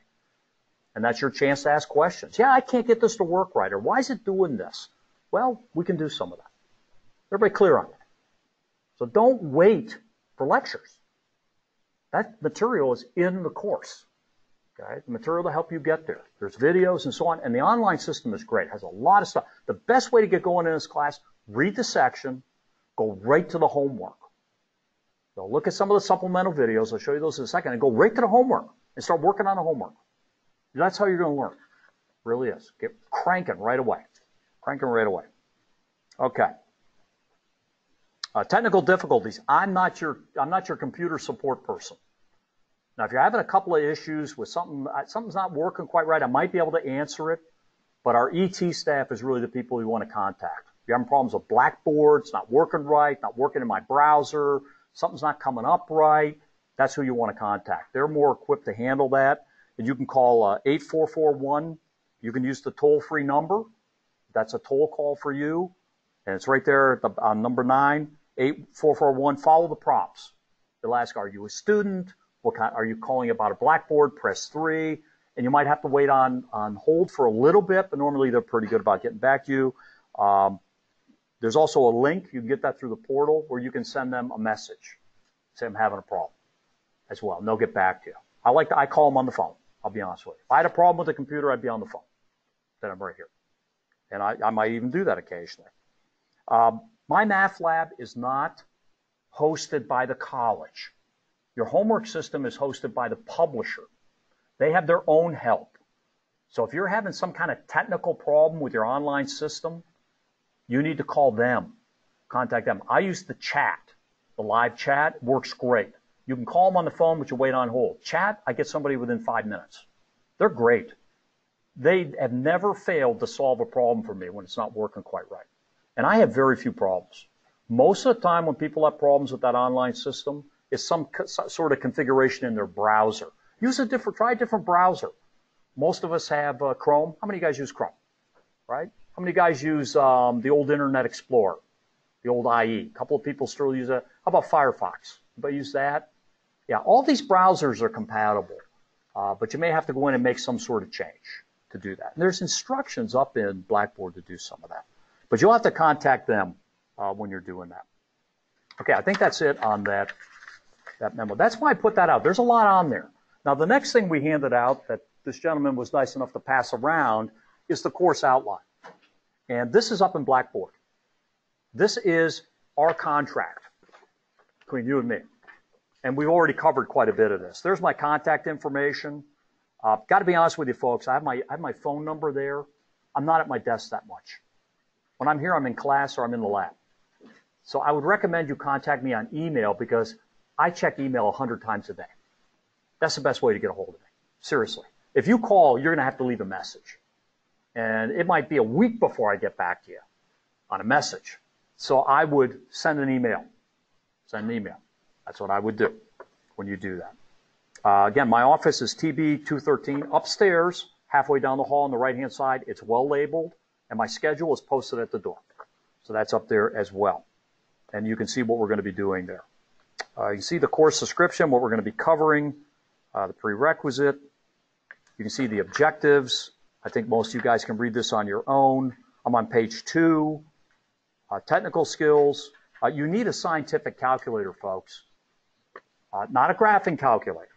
And that's your chance to ask questions. Yeah, I can't get this to work right. Or why is it doing this? Well, we can do some of that. Everybody clear on that? So don't wait for lectures. That material is in the course. Okay? The material to help you get there. There's videos and so on. And the online system is great. It has a lot of stuff. The best way to get going in this class, read the section, go right to the homework. So look at some of the supplemental videos. I'll show you those in a second. And go right to the homework and start working on the homework. That's how you're going to learn. It really is. Get cranking right away. Cranking right away. Okay. Technical difficulties. I'm not your computer support person. Now, if you're having a couple of issues with something's not working quite right, I might be able to answer it. But our ET staff is really the people you want to contact. If you're having problems with Blackboard, it's not working right, not working in my browser, something's not coming up right, that's who you want to contact. They're more equipped to handle that. And you can call 8441. You can use the toll-free number. That's a toll call for you. And it's right there on number 9, 8441. Follow the prompts. They'll ask, are you a student? What kind, are you calling about a Blackboard? Press 3. And you might have to wait on hold for a little bit, but normally they're pretty good about getting back to you. There's also a link. You can get that through the portal where you can send them a message. Say, I'm having a problem as well. And they'll get back to you. I call them on the phone. I'll be honest with you. If I had a problem with the computer, I'd be on the phone. Then I'm right here. And I might even do that occasionally. My math lab is not hosted by the college. Your homework system is hosted by the publisher. They have their own help. So if you're having some kind of technical problem with your online system, you need to call them, contact them. I use the chat. The live chat works great. You can call them on the phone, but you wait on hold. Chat, I get somebody within 5 minutes. They're great. They have never failed to solve a problem for me when it's not working quite right. And I have very few problems. Most of the time when people have problems with that online system, it's some sort of configuration in their browser. Try a different browser. Most of us have Chrome. How many guys use Chrome? Right? How many guys use the old Internet Explorer, the old IE? A couple of people still use that. How about Firefox? Anybody use that? Yeah, all these browsers are compatible, but you may have to go in and make some sort of change to do that. And there's instructions up in Blackboard to do some of that. But you'll have to contact them when you're doing that. Okay, I think that's it on that memo. That's why I put that out. There's a lot on there. Now, the next thing we handed out that this gentleman was nice enough to pass around is the course outline. And this is up in Blackboard. This is our contract between you and me. And we've already covered quite a bit of this. There's my contact information. Got to be honest with you, folks. I have my phone number there. I'm not at my desk that much. When I'm here, I'm in class or I'm in the lab. So I would recommend you contact me on email because I check email 100 times a day. That's the best way to get a hold of me. Seriously. If you call, you're going to have to leave a message. And it might be a week before I get back to you on a message. So I would send an email. Send an email. That's what I would do when you do that. Again, my office is TB 213 upstairs, halfway down the hall on the right-hand side. It's well labeled, and my schedule is posted at the door. So that's up there as well. And you can see what we're going to be doing there. You can see the course description, what we're going to be covering, the prerequisite. You can see the objectives. I think most of you guys can read this on your own. I'm on page 2. Technical skills. You need a scientific calculator, folks. Not a graphing calculator.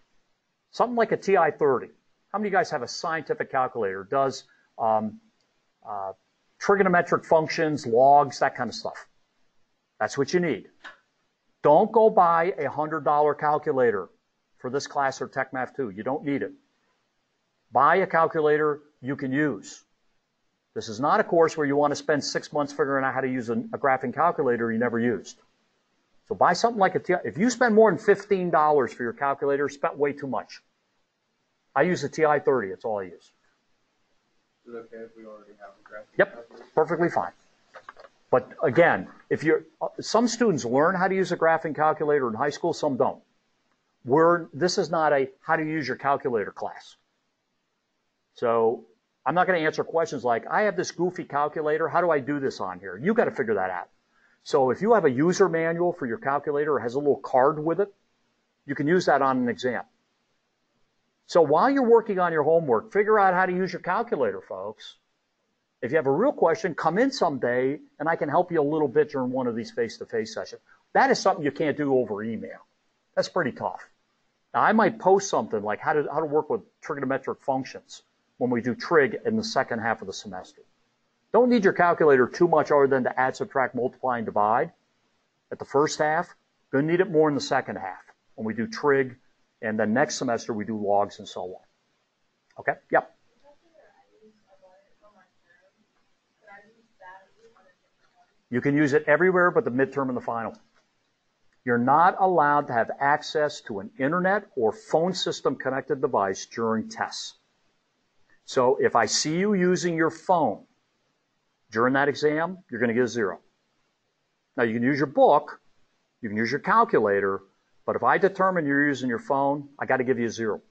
Something like a TI-30. How many of you guys have a scientific calculator? It does trigonometric functions, logs, that kind of stuff. That's what you need. Don't go buy a $100 calculator for this class or Tech Math 2. You don't need it. Buy a calculator you can use. This is not a course where you want to spend 6 months figuring out how to use a graphing calculator you never used. So buy something like a TI. If you spend more than $15 for your calculator, spent way too much. I use a TI-30. It's all I use. Is it okay if we already have a graphing Yep, calculator? perfectly fine. But again, some students learn how to use a graphing calculator in high school, some don't. This is not a how to use your calculator class. So I'm not going to answer questions like, I have this goofy calculator. How do I do this on here? You've got to figure that out. So if you have a user manual for your calculator, it has a little card with it, you can use that on an exam. So while you're working on your homework, figure out how to use your calculator, folks. If you have a real question, come in someday, and I can help you a little bit during one of these face-to-face sessions. That is something you can't do over email. That's pretty tough. Now, I might post something like how to work with trigonometric functions when we do trig in the second half of the semester. Don't need your calculator too much other than to add, subtract, multiply, and divide at the first half. Going to need it more in the second half when we do trig, and then next semester we do logs and so on. Okay? Yep. You can use it everywhere but the midterm and the final. You're not allowed to have access to an internet or phone system connected device during tests. So if I see you using your phone during that exam, you're going to get a 0. Now you can use your book, you can use your calculator, but if I determine you're using your phone, I got to give you a 0.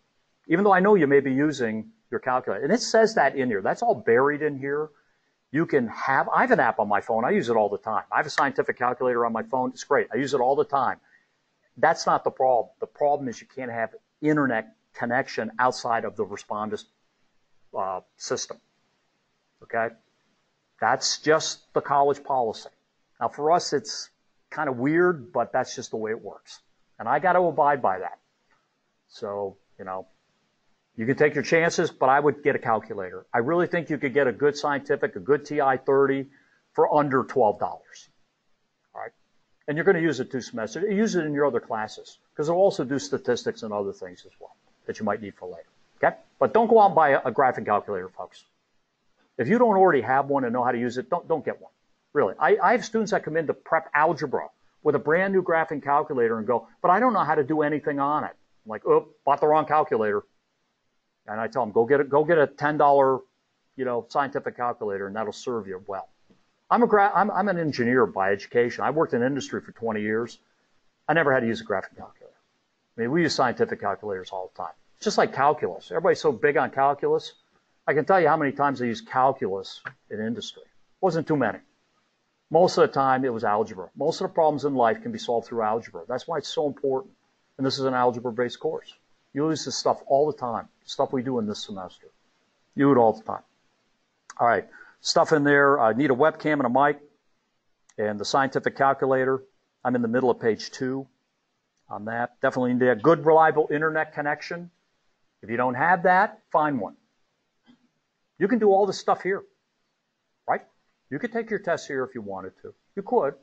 Even though I know you may be using your calculator. And it says that in here. That's all buried in here. I have an app on my phone. I use it all the time. I have a scientific calculator on my phone. It's great. I use it all the time. That's not the problem. The problem is you can't have internet connection outside of the Respondus system. Okay? That's just the college policy. Now, for us, it's kind of weird, but that's just the way it works. And I got to abide by that. So, you know, you can take your chances, but I would get a calculator. I really think you could get a good scientific, a good TI-30 for under $12. All right? And you're going to use it 2 semesters. Use it in your other classes, because it'll also do statistics and other things as well that you might need for later. Okay? But don't go out and buy a graphing calculator, folks. If you don't already have one and know how to use it, don't get one. Really. I have students that come in to prep algebra with a brand new graphing calculator and go, but I don't know how to do anything on it. I'm like, oh, bought the wrong calculator. And I tell them, go get a $10, you know, scientific calculator, and that'll serve you well. I'm an engineer by education. I worked in industry for 20 years. I never had to use a graphing calculator. I mean, we use scientific calculators all the time. It's just like calculus. Everybody's so big on calculus. I can tell you how many times I used calculus in industry. It wasn't too many. Most of the time, it was algebra. Most of the problems in life can be solved through algebra. That's why it's so important. And this is an algebra-based course. You use this stuff all the time, stuff we do in this semester. You do it all the time. All right, stuff in there. I need a webcam and a mic and the scientific calculator. I'm in the middle of page 2 on that. Definitely need a good, reliable internet connection. If you don't have that, find one. You can do all this stuff here, right? You could take your tests here if you wanted to. You could.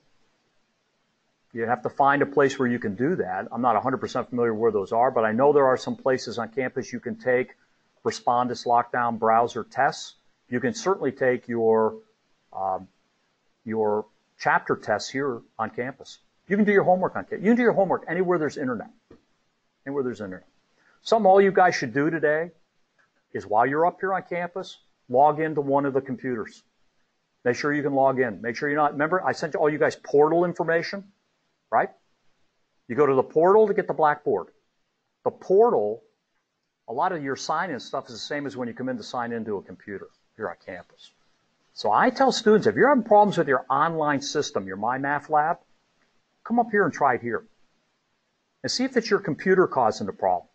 You have to find a place where you can do that. I'm not 100% familiar where those are, but I know there are some places on campus you can take Respondus lockdown browser tests. You can certainly take your chapter tests here on campus. You can do your homework on campus. You can do your homework anywhere there's internet. Anywhere there's internet. Something all you guys should do today is while you're up here on campus, log into one of the computers. Make sure you can log in. Make sure you're not, remember, I sent all you guys portal information, right? You go to the portal to get the Blackboard. The portal, a lot of your sign-in stuff is the same as when you come in to sign into a computer here on campus. So I tell students, if you're having problems with your online system, your MyMathLab, come up here and try it here. And see if it's your computer causing the problem.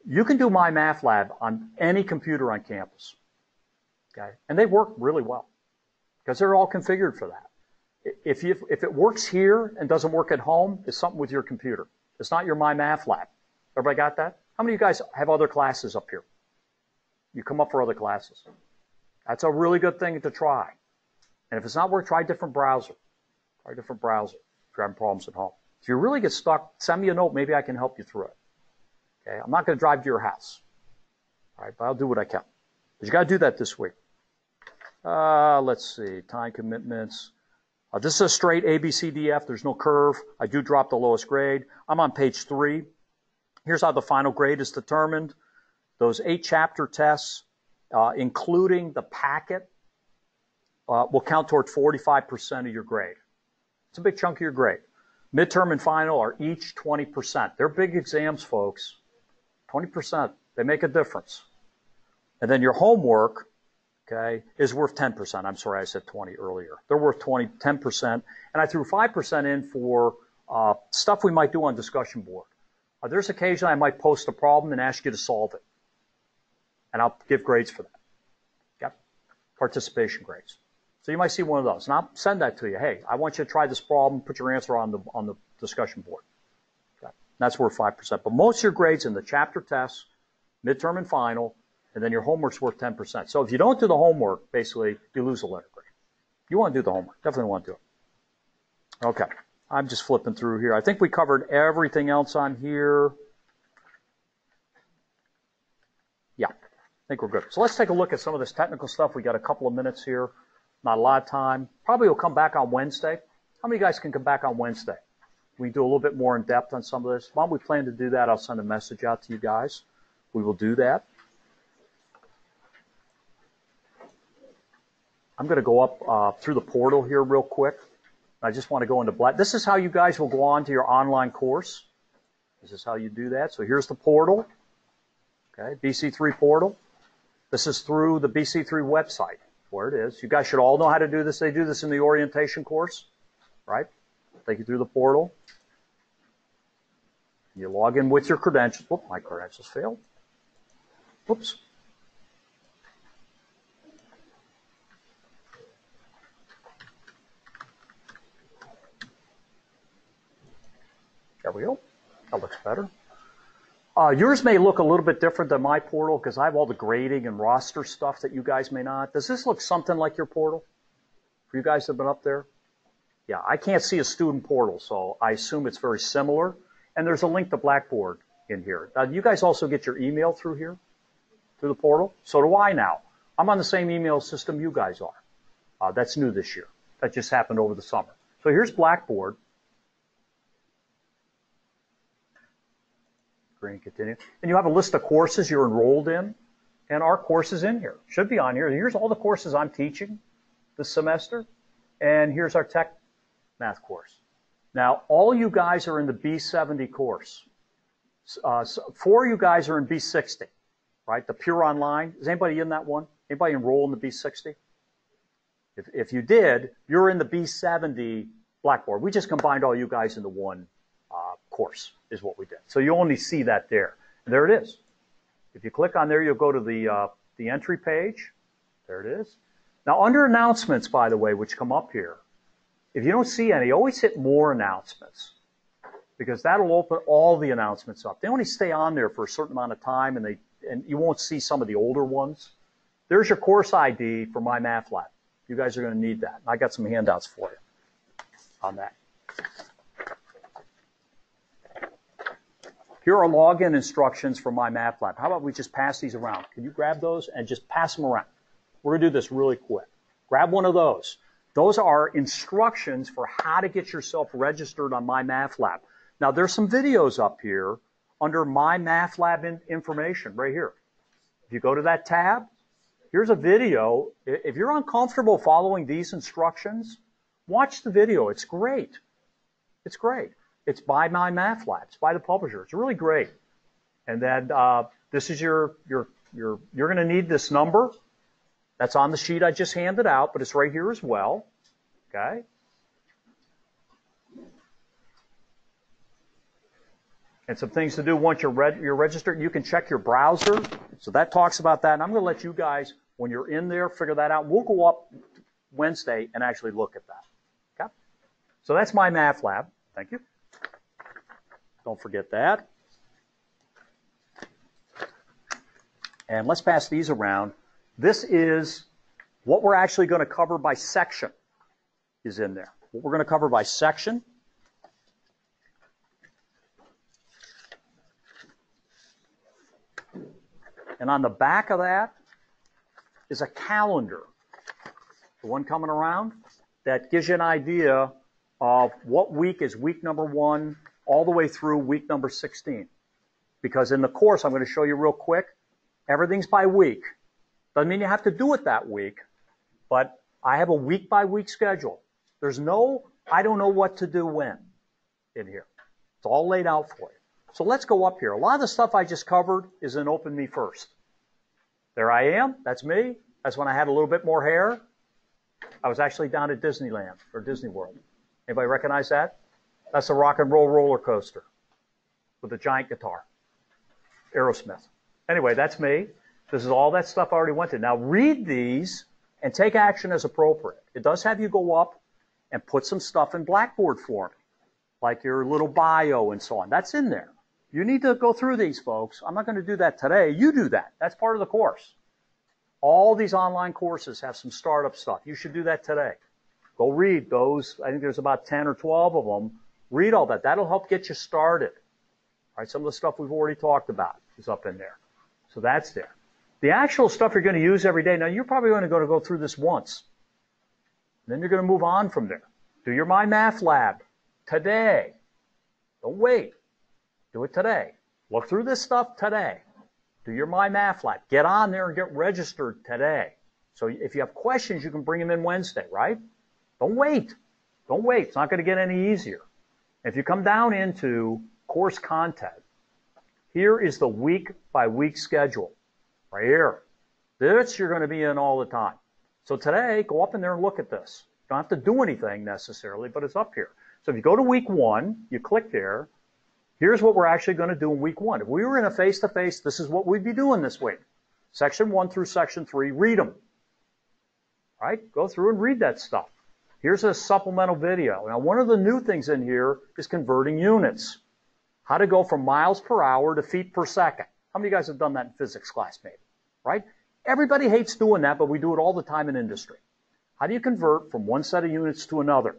You can do MyMathLab on any computer on campus. Okay? And they work really well because they're all configured for that. If it works here and doesn't work at home, it's something with your computer. It's not your MyMathLab. Everybody got that? How many of you guys have other classes up here? You come up for other classes. That's a really good thing to try. And if it's not working, try a different browser. Try a different browser if you're having problems at home. If you really get stuck, send me a note. Maybe I can help you through it. Okay? I'm not going to drive to your house. All right, but I'll do what I can. But you got to do that this week. Let's see. Time commitments. This is a straight ABCDF. There's no curve. I do drop the lowest grade. I'm on page 3. Here's how the final grade is determined. Those 8 chapter tests, including the packet, will count toward 45% of your grade. It's a big chunk of your grade. Midterm and final are each 20%. They're big exams, folks. 20%. They make a difference. And then your homework, okay, is worth 10%. I'm sorry, I said 20 earlier. They're worth 10%. And I threw 5% in for stuff we might do on discussion board. There's occasion I might post a problem and ask you to solve it. And I'll give grades for that. Yep. Participation grades. So you might see one of those. And I'll send that to you. Hey, I want you to try this problem, put your answer on the discussion board. Okay. That's worth 5%. But most of your grades in the chapter tests, midterm and final, and then your homework's worth 10%. So if you don't do the homework, basically, you lose a letter grade. You want to do the homework. Definitely want to do it. Okay. I'm just flipping through here. I think we covered everything else on here. Yeah, I think we're good. So let's take a look at some of this technical stuff. We got a couple of minutes here. Not a lot of time. Probably we'll come back on Wednesday. How many of you guys can come back on Wednesday? We do a little bit more in depth on some of this. Why don't we plan to do that? I'll send a message out to you guys. We will do that. I'm going to go up through the portal here real quick. I just want to go into black. This is how you guys will go on to your online course. This is how you do that. So here's the portal. Okay, BC3 portal. This is through the BC3 website, where it is. You guys should all know how to do this. They do this in the orientation course, right? Take you through the portal. You log in with your credentials. Whoop, my credentials failed. Whoops. There we go. That looks better. Yours may look a little bit different than my portal because I have all the grading and roster stuff that you guys may not. Does this look something like your portal for you guys that have been up there? Yeah, I can't see a student portal, so I assume it's very similar. And there's a link to Blackboard in here. Now, you guys also get your email through here, through the portal? So do I now. I'm on the same email system you guys are. That's new this year. That just happened over the summer. So here's Blackboard. Green, continue. And you have a list of courses you're enrolled in, and our course is in here. Should be on here. Here's all the courses I'm teaching this semester, and here's our tech math course. Now, all you guys are in the B70 course. 4 of you guys are in B60, right? The Pure Online. Is anybody in that one? Anybody enroll in the B60? If you did, you're in the B70 Blackboard. We just combined all you guys into one course is what we did. So you only see that there. And there it is. If you click on there, you'll go to the entry page. There it is. Now, under announcements, by the way, which come up here, if you don't see any, always hit more announcements because that'll open all the announcements up. They only stay on there for a certain amount of time, and you won't see some of the older ones. There's your course ID for MyMathLab. You guys are going to need that. I got some handouts for you on that. Here are login instructions for MyMathLab. How about we just pass these around? Can you grab those and just pass them around? We're going to do this really quick. Grab one of those. Those are instructions for how to get yourself registered on MyMathLab. Now, there's some videos up here under MyMathLab information right here. If you go to that tab, here's a video. If you're uncomfortable following these instructions, watch the video. It's great. It's great. It's by MyMathLab. It's by the publisher. It's really great. And then this is you're going to need this number. That's on the sheet I just handed out, but it's right here as well. Okay? And some things to do once you're registered. You can check your browser. So that talks about that. And I'm going to let you guys, when you're in there, figure that out. We'll go up Wednesday and actually look at that. Okay? So that's MyMathLab. Thank you. Don't forget that. And let's pass these around. This is what we're actually going to cover by section is in there. What we're going to cover by section. And on the back of that is a calendar, the one coming around, that gives you an idea of what week is week number 1 all the way through week number 16. Because in the course, I'm going to show you real quick, everything's by week. Doesn't mean you have to do it that week, but I have a week-by-week schedule. There's no, I don't know what to do when in here. It's all laid out for you. So let's go up here. A lot of the stuff I just covered is in Open Me First. There I am. That's me. That's when I had a little bit more hair. I was actually down at Disneyland or Disney World. Anybody recognize that? That's a rock and roll roller coaster with a giant guitar. Aerosmith. Anyway, that's me. This is all that stuff I already went to. Now read these and take action as appropriate. It does have you go up and put some stuff in Blackboard for me, like your little bio and so on. That's in there. You need to go through these, folks. I'm not going to do that today. You do that. That's part of the course. All these online courses have some startup stuff. You should do that today. Go read those. I think there's about 10 or 12 of them. Read all that. That'll help get you started. All right, some of the stuff we've already talked about is up in there. So that's there. The actual stuff you're going to use every day, now you're probably going to go through this once. Then you're going to move on from there. Do your MyMathLab today. Don't wait. Do it today. Look through this stuff today. Do your MyMathLab. Get on there and get registered today. So if you have questions, you can bring them in Wednesday, right? Don't wait. Don't wait. It's not going to get any easier. If you come down into course content, here is the week-by-week schedule. Right here. This you're going to be in all the time. So today, go up in there and look at this. You don't have to do anything necessarily, but it's up here. So if you go to week 1, you click there. Here's what we're actually going to do in week 1. If we were in a face-to-face, this is what we'd be doing this week. Section 1 through section 3, read them. All right? Go through and read that stuff. Here's a supplemental video. Now, one of the new things in here is converting units. How to go from miles per hour to feet per second. How many of you guys have done that in physics class, maybe? Right? Everybody hates doing that, but we do it all the time in industry. How do you convert from one set of units to another?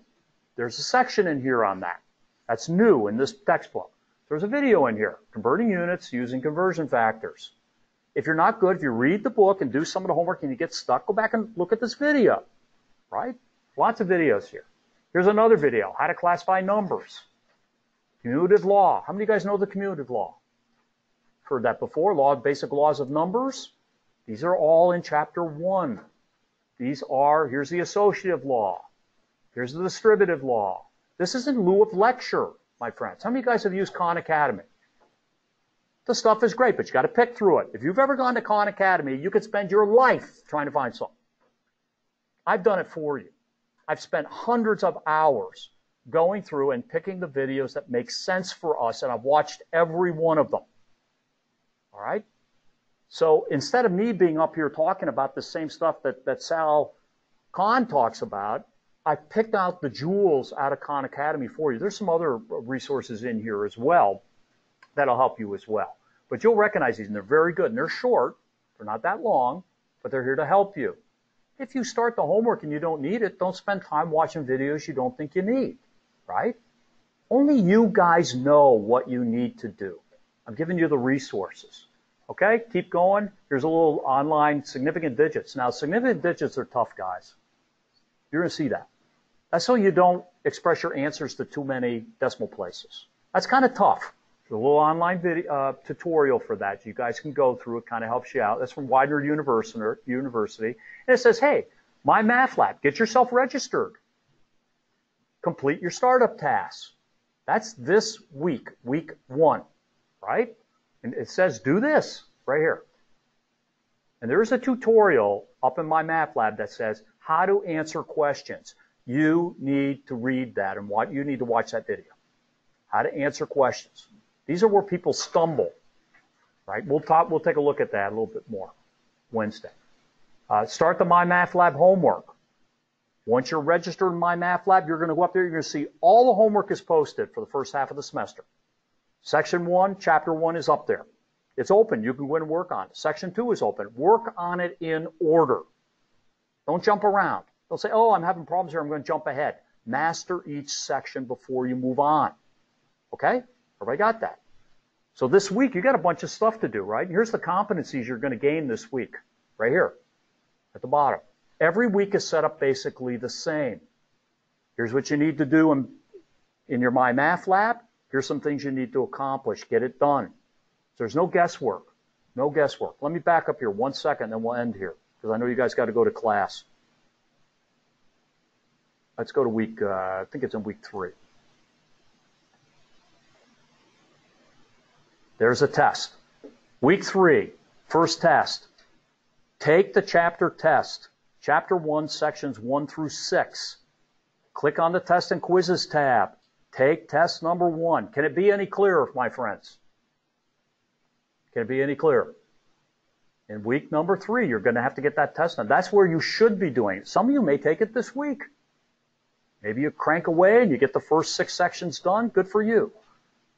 There's a section in here on that. That's new in this textbook. There's a video in here, converting units using conversion factors. If you're not good, if you read the book and do some of the homework and you get stuck, go back and look at this video, right? Lots of videos here. Here's another video, how to classify numbers. Commutative law. How many of you guys know the commutative law? Heard that before, basic laws of numbers. These are all in chapter 1. Here's the associative law. Here's the distributive law. This is in lieu of lecture, my friends. How many of you guys have used Khan Academy? The stuff is great, but you got to pick through it. If you've ever gone to Khan Academy, you could spend your life trying to find something. I've done it for you. I've spent hundreds of hours going through and picking the videos that make sense for us, and I've watched every one of them. All right? So instead of me being up here talking about the same stuff that Sal Khan talks about, I picked out the jewels out of Khan Academy for you. There's some other resources in here as well that'll help you as well. But you'll recognize these, and they're very good. And they're short. They're not that long, but they're here to help you. If you start the homework and you don't need it, don't spend time watching videos you don't think you need, right? Only you guys know what you need to do. I'm giving you the resources. Okay, keep going. Here's a little online significant digits. Now, significant digits are tough, guys. You're going to see that. That's so you don't express your answers to too many decimal places. That's kind of tough. There's a little online video, tutorial for that. You guys can go through. It kind of helps you out. That's from Widener University. And it says, hey, My Math Lab, get yourself registered. Complete your startup tasks. That's this week, week 1, right? And it says do this right here. And there is a tutorial up in My Math Lab that says how to answer questions. You need to read that and you need to watch that video. How to answer questions. These are where people stumble, right? We'll take a look at that a little bit more Wednesday. Start the My Math Lab homework. Once you're registered in My Math Lab, you're going to go up there, you're going to see all the homework is posted for the first half of the semester. Section 1, Chapter 1 is up there. It's open. You can go and work on it. Section 2 is open. Work on it in order. Don't jump around. Don't say, oh, I'm having problems here. I'm going to jump ahead. Master each section before you move on. Okay? Everybody got that? So this week, you got a bunch of stuff to do, right? Here's the competencies you're going to gain this week. Right here at the bottom. Every week is set up basically the same. Here's what you need to do in your My Math Lab. Here's some things you need to accomplish. Get it done. So there's no guesswork. No guesswork. Let me back up here 1 second, then we'll end here, because I know you guys got to go to class. Let's go to week, I think it's in week 3. There's a test. Week 3, first test. Take the chapter test. Chapter 1, sections 1 through 6. Click on the Test and Quizzes tab. Take test number 1. Can it be any clearer, my friends? Can it be any clearer? In week number 3, you're going to have to get that test done. That's where you should be doing it. Some of you may take it this week. Maybe you crank away and you get the first 6 sections done. Good for you.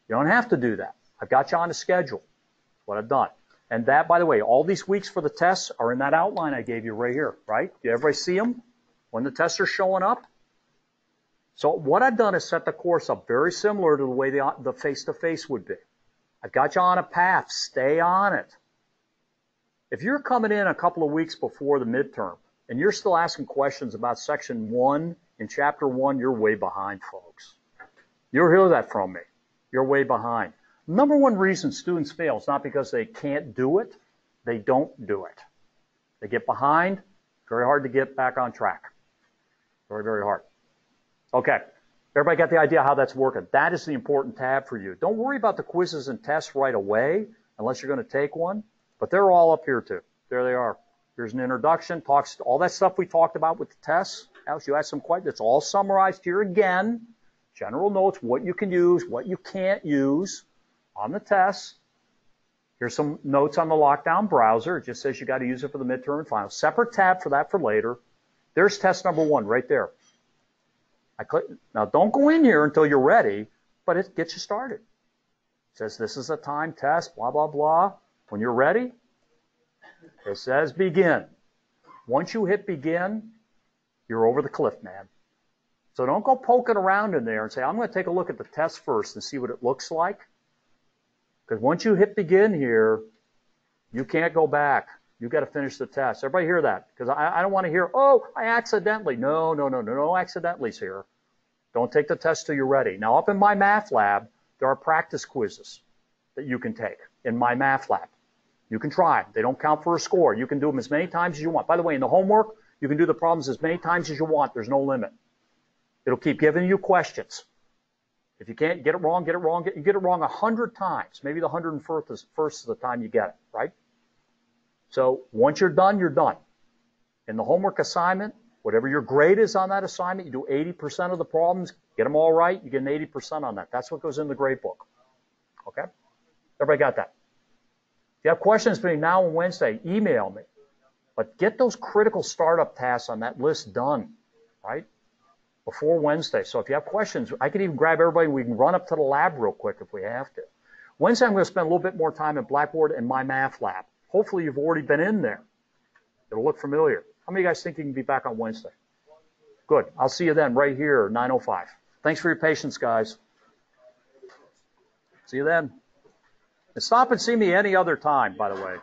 You don't have to do that. I've got you on a schedule. That's what I've done. And that, by the way, all these weeks for the tests are in that outline I gave you right here, right? Do everybody see them when the tests are showing up? So what I've done is set the course up very similar to the way the face-to-face would be. I've got you on a path. Stay on it. If you're coming in a couple of weeks before the midterm and you're still asking questions about section 1 in chapter 1, you're way behind, folks. You'll hear that from me. You're way behind. Number one reason students fail is not because they can't do it. They don't do it. They get behind. Very hard to get back on track. Very, very hard. Okay. Everybody got the idea how that's working. That is the important tab for you. Don't worry about the quizzes and tests right away unless you're going to take one. But they're all up here too. There they are. Here's an introduction. Talks all that stuff we talked about with the tests. Alex, you asked some questions. It's all summarized here again. General notes, what you can use, what you can't use. on the test. Here's some notes on the lockdown browser. It just says you got to use it for the midterm and final. Separate tab for that for later. There's test number 1 right there. I click. Now don't go in here until you're ready, but it gets you started. It says this is a time test, blah, blah, blah. When you're ready, it says begin. Once you hit begin, you're over the cliff, man. So don't go poking around in there and say, I'm going to take a look at the test first and see what it looks like. Because once you hit begin here, you can't go back. You got to finish the test. Everybody hear that? Because I don't want to hear, oh, I accidentally. No accidentallys here. Don't take the test till you're ready. Now, up in my math lab, there are practice quizzes that you can take in my math lab. You can try them. They don't count for a score. You can do them as many times as you want. By the way, in the homework, you can do the problems as many times as you want. There's no limit. It'll keep giving you questions. If you can't get it wrong, you get it wrong 100 times. Maybe the 101st is the time you get it, right? So once you're done, you're done. In the homework assignment, whatever your grade is on that assignment, you do 80% of the problems, get them all right, you get an 80% on that. That's what goes in the grade book. Okay? Everybody got that? If you have questions between now and Wednesday, email me. But get those critical startup tasks on that list done, right? Before Wednesday. So if you have questions, I can even grab everybody and we can run up to the lab real quick if we have to. Wednesday, I'm going to spend a little bit more time at Blackboard and my math lab. Hopefully you've already been in there. It'll look familiar. How many of you guys think you can be back on Wednesday? Good. I'll see you then right here, 9:05. Thanks for your patience, guys. See you then. And stop and see me any other time, by the way.